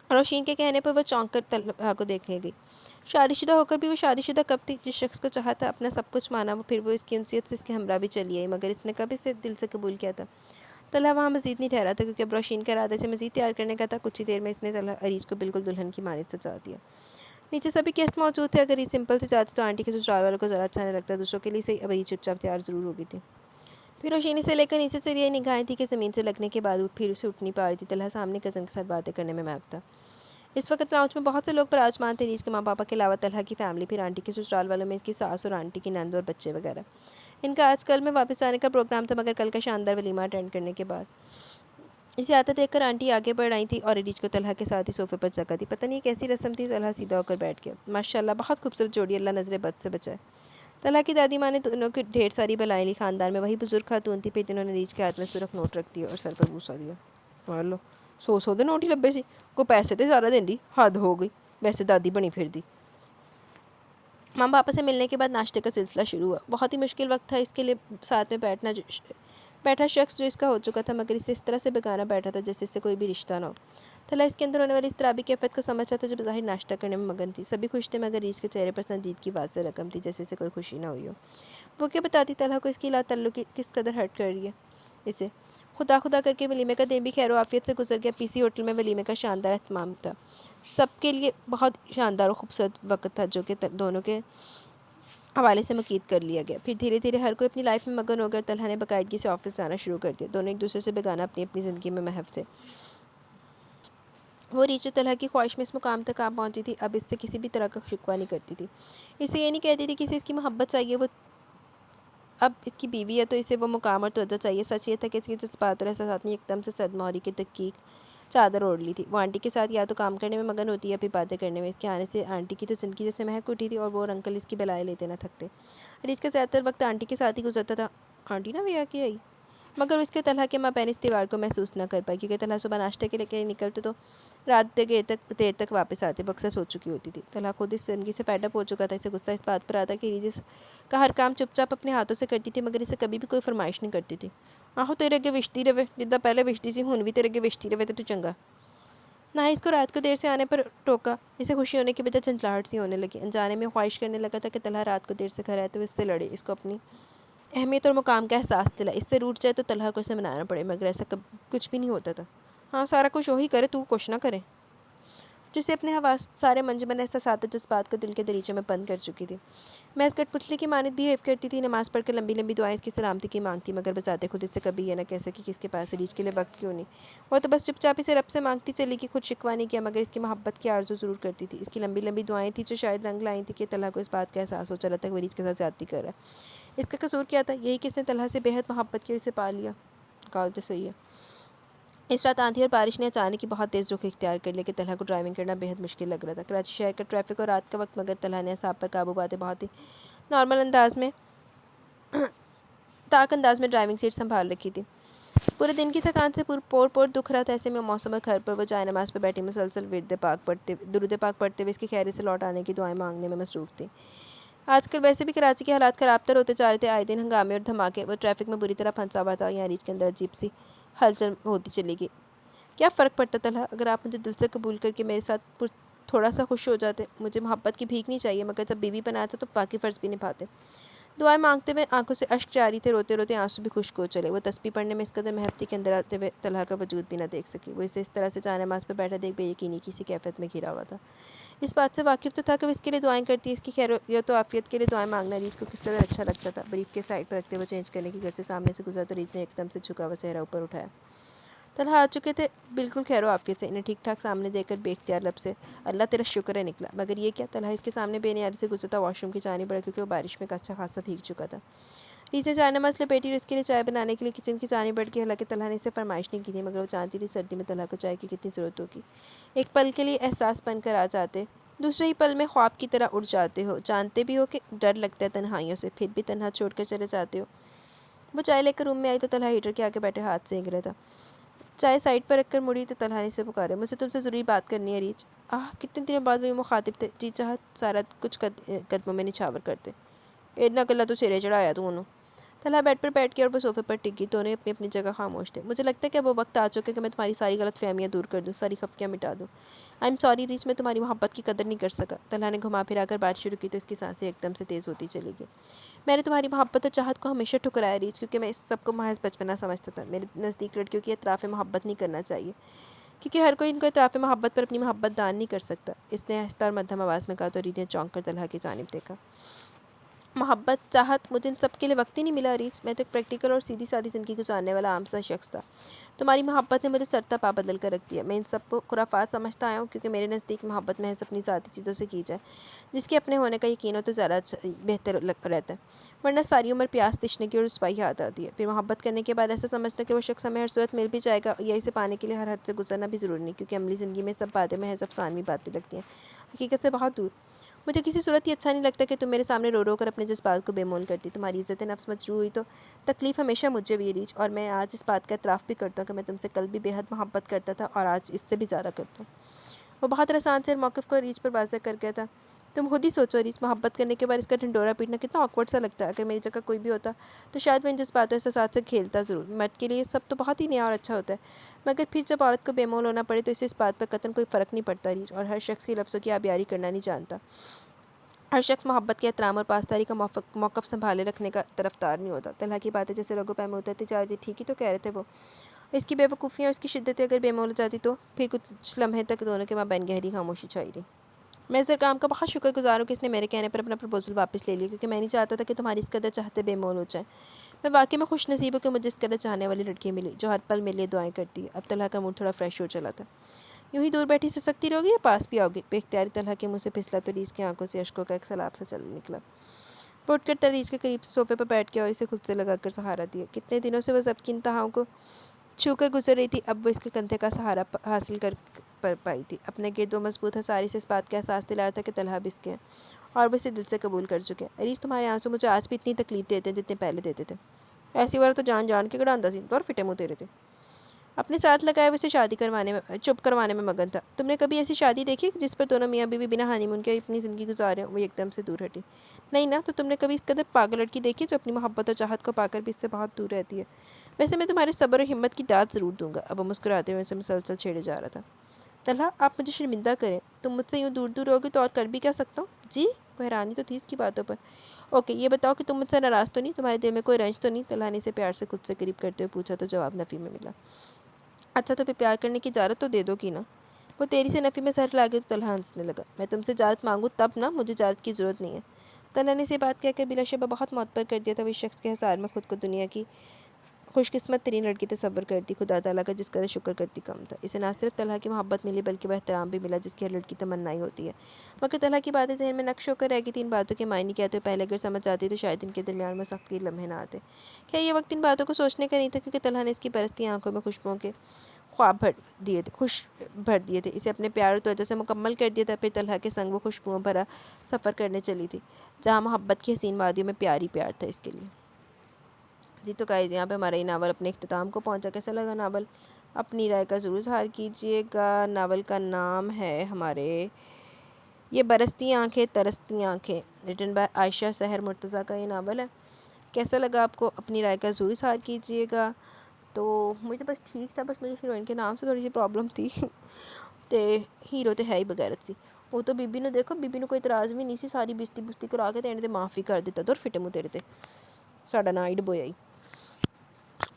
روشین کے کہنے پر وہ چونک کر طلحہ کو دیکھنے گئی۔ شادی شدہ ہو کر بھی وہ شادی شدہ کب تھی؟ جس شخص کو چاہا تھا، اپنا سب کچھ مانا، وہ پھر وہ اس کی انسیت سے اس کے ہمراہ بھی چلی آئی، مگر اس نے کب اسے دل سے قبول کیا تھا؟ طلحہ وہاں مزید نہیں ٹھہرا تھا کیونکہ اب روشین کے ارادے سے مزید تیار کرنے کا تھا۔ کچھ ہی دیر میں اس نے ریچھ کو بالکل دلہن کی مانند سجا دیا۔ نیچے سبھی گیسٹ موجود تھے۔ اگر ریچھ سمپل سے جاتی تو آنٹی کے سسرال والوں کو ذرا اچھا نہیں لگتا، دوسروں کے لیے صحیح، اب ریچھ چپ چاپ تیار ضرور ہو گئی تھی۔ پھر روشنی سے لے کر نیچے چلی نگاہیں تھی کہ زمین سے لگنے کے بعد پھر اسے اٹھ نہیں پا رہی تھی۔ طلحہ سامنے کزن کے ساتھ باتیں کرنے میں مہک تھا۔ اس وقت لاؤنج میں بہت سے لوگ براجمان تھے، ریچھ کے ماں پاپا کے علاوہ طلحہ کی فیملی، پھر آنٹی کے سسرال والوں میں اس کی ساس اور آنٹی کی نند اور بچے وغیرہ۔ ان کا آج کل میں واپس آنے کا پروگرام تھا، مگر کل کا شاندار ولیمہ اٹینڈ کرنے کے بعد اسے آتا دیکھ کر آنٹی آگے بڑھ آئی تھی اور ریچھ کو طلحہ کے ساتھ ہی صوفے پر جگہ دی۔ پتہ نہیں کیسی رسم تھی، طلحہ سیدھا ہو کر بیٹھ گیا۔ ماشاءاللہ بہت خوبصورت جوڑی، اللہ نظر بد سے بچائے۔ طلحہ کی دادی ماں نے دونوں کی ڈھیر ساری بلائیں لی۔ خاندان میں وہی بزرگ خاتون تھی۔ پھر جنہوں نے ریچھ کے ہاتھ میں سرخ نوٹ رکھ دیا اور سر پر بوسہ دیا۔ مان لو 100 دے نوٹ ہی لبے سی، کو پیسے تے زیادہ دین دی، حد ہو گئی، ویسے دادی بنی پھر دی۔ ماں پاپا سے ملنے کے بعد ناشتے کا سلسلہ شروع ہوا۔ بہت ہی مشکل وقت تھا اس کے لیے ساتھ میں بیٹھا شخص جو اس کا ہو چکا تھا، مگر اسے اس طرح سے بیگانہ بیٹھا تھا جیسے اس سے کوئی بھی رشتہ نہ ہو۔ طلحہ اس کے اندر ہونے والی اضطرابی کیفیت کو سمجھ رہا تھا جو بظاہر ناشتہ کرنے میں مگن تھی۔ سبھی خوش تھے مگر ریچھ کے چہرے پر سنجیدگی واضح رقم تھی، جیسے اسے کوئی خوشی نہ ہوئی ہو۔ وہ کیا بتاتی طلحہ کو اس کی لا تعلقی کس قدر ہرٹ کر رہی ہے اسے۔ خدا خدا کر کے ولیمے کا دن بھی خیر و عافیت سے گزر گیا۔ پی سی ہوٹل میں ولیمے کا شاندار اہتمام تھا۔ سب کے لیے بہت شاندار و خوبصورت وقت تھا جو کہ دونوں کے حوالے سے مقید کر لیا گیا۔ پھر دھیرے دھیرے ہر کوئی اپنی لائف میں مگن ہو کر طلحہ نے باقاعدگی سے آفس جانا شروع کر دیا۔ دونوں ایک دوسرے سے بیگانہ اپنی اپنی زندگی میں محو تھے۔ وہ ریچھ جو طلحہ کی خواہش میں اس مقام تک آ پہنچی تھی، اب اس سے کسی بھی طرح کا شکوہ نہیں کرتی تھی۔ اسے یہ نہیں کہتی تھی کہ اسے اس کی محبت چاہیے، وہ اب اس کی بیوی ہے تو اسے وہ مقام اور توجہ چاہیے۔ سچ یہ تھا کہ اس کی جذبات اور احساسات نے ایک دم سے صدمہ اور کی دقیق چادر اوڑھ لی تھی۔ وہ آنٹی کے ساتھ یا تو کام کرنے میں مگن ہوتی یا پھر باتیں کرنے میں۔ اس کے آنے سے آنٹی کی تو زندگی جیسے مہک اٹھی تھی اور وہ اور انکل اس کی بلائیں لیتے نہ تھکتے۔ ریچھ کا زیادہ تر وقت آنٹی کے ساتھ ہی گزرتا تھا۔ آنٹی نہ بھی آ کے آئی، مگر اس کے طلحہ کے ماں بہن اس تہوار کو محسوس نہ کر پائی، کیونکہ طلحہ صبح ناشتے کے لے کے نکلتے تو رات دیر تک واپس آتے، وہ اکثر سو چکی ہوتی تھی۔ طلحہ خود اس زندگی سے فیڈ اپ ہو چکا تھا۔ اسے غصہ اس بات پر آتا کہ ریچھ کا ہر کام چپ چاپ اپنے ہاتھوں سے کرتی تھی، مگر اسے کبھی بھی کوئی فرمائش نہیں کرتی تھی۔ آہو تیرے اگے وشتی رہے، جدہ پہلے وشتی سی ہن بھی تیرے اگے وشتی رہے تو چنگا۔ نہ ہی اس کو رات کو دیر سے آنے پر ٹوکا، اسے خوشی ہونے کی بجائے چنچلاہٹ سی ہونے لگی۔ انجانے میں خواہش کرنے لگا تھا کہ طلحہ رات کو دیر سے گھر آئے تو اس سے لڑے، اس کو اپنی اہمیت اور مقام کا احساس دلائے، اس سے روٹھ جائے تو طلحہ کو اسے منانا پڑے، مگر ایسا کچھ بھی نہیں ہوتا تھا۔ ہاں سارا کچھ وہی کرے، تو کچھ نہ کرے، جسے اپنے حواس سارے منجمد احساسات اور جذبات کو دل کے دریچے میں بند کر چکی تھی۔ محض کٹ پتلی کی مانند بیہیو کرتی تھی، نماز پڑھ کر لمبی لمبی دعائیں اس کی سلامتی کی مانگتی، مگر بذات خود اس سے کبھی یہ نہ کہہ سکی کہ اس کے پاس ریچھ کے لیے وقت کیوں نہیں۔ وہ تو بس چپ چاپ اسے رب سے مانگتی چلی گئی، خود شکوہ نہیں کیا، مگر اس کی محبت کی آرزو ضرور کرتی تھی۔ اس کی لمبی لمبی دعائیں تھیں جو شاید رنگ لائی تھیں کہ طلحہ کو اس بات کا احساس ہو چلا تھا کہ وہ ریچھ کے ساتھ زیادتی کر رہا ہے۔ اس کا قصور کیا تھا؟ یہی کہ اس نے طلحہ سے بے حد محبت کی اور اسے پا لیا۔ کال تو صحیح ہے۔ اس رات آندھی اور بارش نے اچانک ہی بہت تیز رخ اختیار کر لیا کہ طلحہ کو ڈرائیونگ کرنا بے حد مشکل لگ رہا تھا۔ کراچی شہر کا ٹریفک اور رات کا وقت، مگر طلحہ نے اعصاب پر قابو پاتے بہت ہی نارمل انداز میں طاق انداز میں ڈرائیونگ سیٹ سنبھال رکھی تھی۔ پورے دن کی تھکان سے پور دکھ رہا تھا، ایسے میں موسم گھر پر وہ جائے نماز پہ بیٹھی مسلسل درود پاک پڑھتے ہوئے اس کی خیریت سے لوٹ آنے کی دعائیں مانگنے میں مصروف تھی۔ آج کل ویسے بھی کراچی کے حالات خراب تر ہوتے جا رہے تھے، آئے دن ہنگامے اور دھماکے، وہ ٹریفک میں بری طرح پھنسا ہوا تھا۔ یہاں ریچھ کے اندر عجیب سی ہلچل ہوتی چلی گئی۔ کیا فرق پڑتا طلحہ، اگر آپ مجھے دل سے قبول کر کے میرے ساتھ تھوڑا سا خوش ہو جاتے؟ مجھے محبت کی بھیک نہیں چاہیے، مگر جب بیوی بناتے تو باقی فرض بھی نبھاتے۔ دعائیں مانگتے ہوئے آنکھوں سے اشک جاری تھے، روتے روتے آنسو بھی خشک ہو چلے۔ وہ تسبیح پڑھنے میں اس قدر محو تھی کہ اندر آتے ہوئے طلحہ کا وجود بھی نہ دیکھ سکی۔ وہ اسے اس طرح سے جائے نماز پہ بیٹھا دیکھ بے یقینی کی سی کیفیت میں گھرا ہوا تھا۔ اس بات سے واقف تو تھا کہ وہ اس کے لیے دعائیں کرتی ہے، اس کی خیریت و عافیت کے لیے دعائیں مانگنا ریچھ کو کس قدر اچھا لگتا تھا۔ بریف کے سائڈ پر رکھتے ہوئے چینج کرنے کی گھر سے سامنے سے گزرا تو ریچھ نے ایک دم سے جھکا ہوا چہرہ اوپر اٹھایا۔ طلحہ آ چکے تھے بالکل خیر و عافیت سے، انہیں ٹھیک ٹھاک سامنے دیکھ کر بے اختیار لب سے اللہ تیرا شکر ہے نکلا، مگر یہ کیا؟ طلحہ اس کے سامنے بے نیازی سے گزرتا واش روم کی جانب بڑھا، کیونکہ وہ بارش میں اچھا خاصا بھیگ چکا تھا۔ ریچھ نے جائے نماز لپیٹی اور اس کے لیے چائے بنانے کے لیے کچن کی جانب بڑھ گئی، حالانکہ طلحہ نے اسے فرمائش نہیں کی تھی، مگر وہ جانتی تھی سردی میں طلحہ کو چائے کی کتنی ضرورت ہوگی۔ ایک پل کے لیے احساس بن کر آ جاتے، دوسرے ہی پل میں خواب کی طرح اڑ جاتے ہو، جانتے بھی ہو کہ ڈر لگتا ہے تنہائیوں سے، پھر بھی تنہا چھوڑ کر چلے جاتے ہو۔ وہ چائے لے کر روم میں آئی تو طلحہ ہیٹر کے آگے بیٹھے ہاتھ سینک رہا تھا۔ چائے سائڈ پر رکھ کر مڑی تو طلحہ نے اسے پکارا، مجھے تم سے ضروری بات کرنی ہے ریچھ۔ کتنے دنوں بعد وہ مخاطب تھے، جی چاہت سارا کچھ قدموں میں نچھاور کرتے۔ ایڈنا گلا تو سرے چڑھایا تو انہوں۔ طلحہ بیڈ پر بیٹھ گیا اور وہ صوفے پر ٹک گئی، دونوں اپنی اپنی جگہ خاموش تھے۔ مجھے لگتا ہے کہ اب وہ وقت آ چکا ہے کہ میں تمہاری ساری غلط فہمیاں دور کر دوں، ساری خفیاں مٹا دوں۔ آئی ایم سوری ریچھ، میں تمہاری محبت کی قدر نہیں کر سکا۔ طلحہ نے گھما پھرا کر بات شروع کی تو اس کی سانسیں ایک دم سے تیز ہوتی چلی گئی۔ میں نے تمہاری محبت اور چاہت کو ہمیشہ ٹھکرایا ریچھ، کیونکہ میں اس سب کو محض بچپنا سمجھتا تھا۔ میرے نزدیک لڑکیوں کی اطراف محبت نہیں کرنا چاہیے، کیونکہ ہر کوئی ان کو اطراف محبت پر اپنی محبت دان نہیں کر سکتا۔ اس نے آہستہ اور مدھم آواز میں کہا تو ریچھ نے چونک کر طلحہ کی جانب دیکھا۔ محبت، چاہت، مجھے ان سب کے لیے وقت ہی نہیں ملا ریچ۔ میں تو ایک پریکٹیکل اور سیدھی سادھی زندگی گزارنے والا عام سا شخص تھا۔ تمہاری محبت نے مجھے سرتا پا بدل کر رکھ دیا۔ میں ان سب کو خرافات سمجھتا آیا ہوں، کیونکہ میرے نزدیک محبت محض اپنی ذاتی چیزوں سے کی جائے، جس کے اپنے ہونے کا یقین ہو تو زیادہ بہتر رہتا ہے، ورنہ ساری عمر پیاس، تشنگی اور رسوائی یاد آتی ہے۔ پھر محبت کرنے کے بعد ایسا سمجھنا کہ وہ شخص ہمیں ہر صورت مل بھی جائے گا، یا اسے پانے کے لیے ہر حد سے گزرنا بھی ضروری نہیں، کیونکہ عملی زندگی میں سب باتیں محض افسانوی باتیں لگتی ہیں، حقیقت سے بہت دور۔ مجھے کسی صورت ہی اچھا نہیں لگتا کہ تم میرے سامنے رو رو کر اپنے جذبات کو بے مول کرتی۔ تمہاری عزت نفس مجروح ہوئی تو تکلیف ہمیشہ مجھے بھی ریچ، اور میں آج اس بات کا اعتراف بھی کرتا ہوں کہ میں تم سے کل بھی بے حد محبت کرتا تھا، اور آج اس سے بھی زیادہ کرتا ہوں۔ وہ بہت آسان سے موقف کو ریچ پر واضح کر گیا تھا۔ تم خود ہی سوچو ریچ، محبت کرنے کے بعد اس کا ڈھنڈورا پیٹنا کتنا آکورڈ سا لگتا ہے۔ اگر میری جگہ کوئی بھی ہوتا تو شاید وہ ان جذباتوں احساسات سے کھیلتا ضرور۔ مرد کے لیے یہ سب تو بہت ہی نیا اور اچھا ہوتا ہے، مگر پھر جب عورت کو بے مول ہونا پڑے تو اسے اس بات پر قطعاً کوئی فرق نہیں پڑتا ریچ، اور ہر شخص کی لفظوں کی آبیاری کرنا نہیں جانتا۔ ہر شخص محبت کے احترام اور پاسداری کا موقف سنبھالے رکھنے کا طرفدار نہیں ہوتا۔ طلحہ کی باتیں جیسے رگوں پہ میں اترتی جا رہی تھی۔ ٹھیک ہی تو کہہ رہے تھے وہ۔ اس کی بے وقوفیاں اور اس کی شدتیں اگر بے مول ہو جاتی تو پھر کچھ لمحے تک دونوں کے مابین گہری خاموشی چھائی رہی۔ میں زرکام کا بہت شکر گزار ہوں کہ اس نے میرے کہنے پر اپنا پرپوزل واپس لے لیا، کیونکہ میں نہیں چاہتا تھا کہ تمہاری اس قدر چاہتے بے مول ہو جائیں۔ میں واقعی میں خوش نصیب ہوں کہ مجھے اس قدر چاہنے والی لڑکی ملی، جو ہر پل میرے لیے دعائیں کرتی ہے۔ اب طلحہ کا موڈ تھوڑا فریش ہو چلا تھا۔ یوں ہی دور بیٹھی سے سکتی رہو گی یا پاس بھی آؤ گی؟ بے اختیاری طلحہ کے منہ سے پھسلا تو ریچھ کی آنکھوں سے اشکوں کا ایک سیلاب سا چل نکلا۔ وہ اٹھ کر تریچ کے قریب صوفے پر بیٹھ گیا اور اسے خود سے لگا کر سہارا دیا۔ کتنے دنوں سے وہ ضبط کی انتہاؤں کو چھو کر گزر رہی تھی، اب وہ اس کے کندھے کا سہارا حاصل کر پائی تھی۔ اپنے گرد و مضبوط ہساری سے اس بات کا احساس دلا رہا تھا کہ طلحہ بھی اس کے ہیں، اور وہ اسے دل سے قبول کر چکے ہیں۔ ریچ، تمہارے آنسو مجھے آج بھی اتنی تکلیف دیتے ہیں جتنے پہلے دیتے تھے۔ ایسی بار تو جان جان کے گڑاندا سی اور فٹے منہ تیرے تھے۔ اپنے ساتھ لگائے ہوئے سے شادی چپ کروانے میں مگن تھا۔ تم نے کبھی ایسی شادی دیکھی جس پر دونوں میاں بیوی بنا ہانی مون کے اپنی زندگی گزارے ہوں؟ وہ ایک دم سے دور ہٹی۔ نہیں نا، تو تم نے کبھی اس قدر پاگل لڑکی دیکھی جو اپنی محبت اور چاہت کو پا کر بھی اس سے بہت دور رہتی ہے؟ ویسے میں تمہارے صبر اور ہمت کی داد ضرور دوں گا۔ اب وہ مسکراتے ہوئے اسے مسلسل چھیڑے جا رہا تھا۔ طلحہ، آپ مجھے شرمندہ کریں، تم مجھ سے یوں دور دور ہوگی تو اور کر بھی کیا سکتا ہوں؟ جی؟ وہ حیرانی تو تھی اس کی باتوں پر۔ اوکے، یہ بتاؤ کہ تم مجھ سے ناراض تو نہیں، تمہارے دل میں کوئی رنج تو نہیں؟ طلحہ نے اسے پیار سے خود سے قریب کرتے ہوئے پوچھا تو جواب نفی میں ملا۔ اچھا، تو پھر پیار کرنے کی اجازت تو دے دو گی نا؟ وہ تیری سے نفی میں سر لاگے تو طلحہ ہنسنے لگا۔ میں تم سے اجازت مانگوں تب نا؟ مجھے اجازت کی ضرورت نہیں ہے۔ طلحہ نے اسے بات کہہ کر بلا شبہ بہت معتبر کر دیا تھا۔ وہ اس شخص کے حصار میں خود کو دنیا کی خوش قسمت ترین لڑکی تصور کرتی، خدا تعالیٰ کا جس قدر شکر کرتی کم تھا۔ اسے نہ صرف طلحہ کی محبت ملی بلکہ وہ احترام بھی ملا جس کی ہر لڑکی تمنا ہی ہوتی ہے، مگر طلحہ کی باتیں ذہن میں نقش ہو کر رہ گئی تھیں۔ ان باتوں کے معنی کیا تھے پہلے اگر سمجھ آتی تو شاید ان کے درمیان میں سخت کے لمحے نہ آتے۔ خیر، یہ وقت ان باتوں کو سوچنے کا نہیں تھا، کیونکہ طلحہ نے اس کی برستی آنکھوں میں خوشبوؤں کے خواب بھر دیے تھے، اسے اپنے پیار اور توجہ سے مکمل کر دیا تھا۔ پھر طلحہ کے سنگ وہ خوشبوؤں بھرا سفر کرنے چلی تھی، جہاں محبت کی حسین وادیوں میں پیار ہی پیار تھا اس کے لیے۔ جی تو گائز، یہاں پہ ہمارا یہ ناول اپنے اختتام کو پہنچا۔ کیسا لگا ناول؟ اپنی رائے کا ضرور اظہار کیجیے گا۔ ناول کا نام ہے ہمارے یہ برستی آنکھیں ترستی آنکھیں، ریٹن بائی عائشہ سحر مرتضیٰ کا یہ ناول ہے۔ کیسا لگا آپ کو؟ اپنی رائے کا ضرور اظہار کیجیے گا۔ تو مجھے بس ٹھیک تھا، بس مجھے ہیروئن کے نام سے تھوڑی سی پرابلم تھی تے ہیرو تے ہے ہی بغیرت سی۔ وہ تو بی بی نے دیکھو، بی بی نے کوئی اعتراض بھی نہیں سی، ساری بستی بستی کرا کے تے معافی کر دیتا تو اور فٹے منہ تیرے تے ساڈا نا ہی ڈبویا ہی۔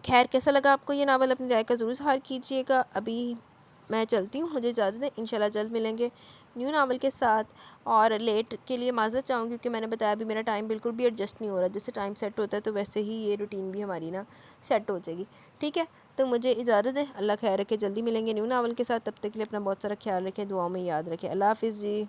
خیر، کیسا لگا آپ کو یہ ناول؟ اپنی رائے کا ضرور اظہار کیجیے گا۔ ابھی میں چلتی ہوں، مجھے اجازت ہے، انشاءاللہ جلد ملیں گے نیو ناول کے ساتھ۔ اور لیٹ کے لیے معذرت چاہوں گی، کیونکہ میں نے بتایا ابھی میرا ٹائم بالکل بھی ایڈجسٹ نہیں ہو رہا۔ جیسے ٹائم سیٹ ہوتا ہے تو ویسے ہی یہ روٹین بھی ہماری نا سیٹ ہو جائے گی، ٹھیک ہے؟ تو مجھے اجازت ہے، اللہ خیر رکھے، جلدی ملیں گے نیو ناول کے ساتھ۔ تب تک کے لیے اپنا بہت سارا خیال رکھیں، دعاؤں میں یاد رکھیں۔ اللہ حافظ جی۔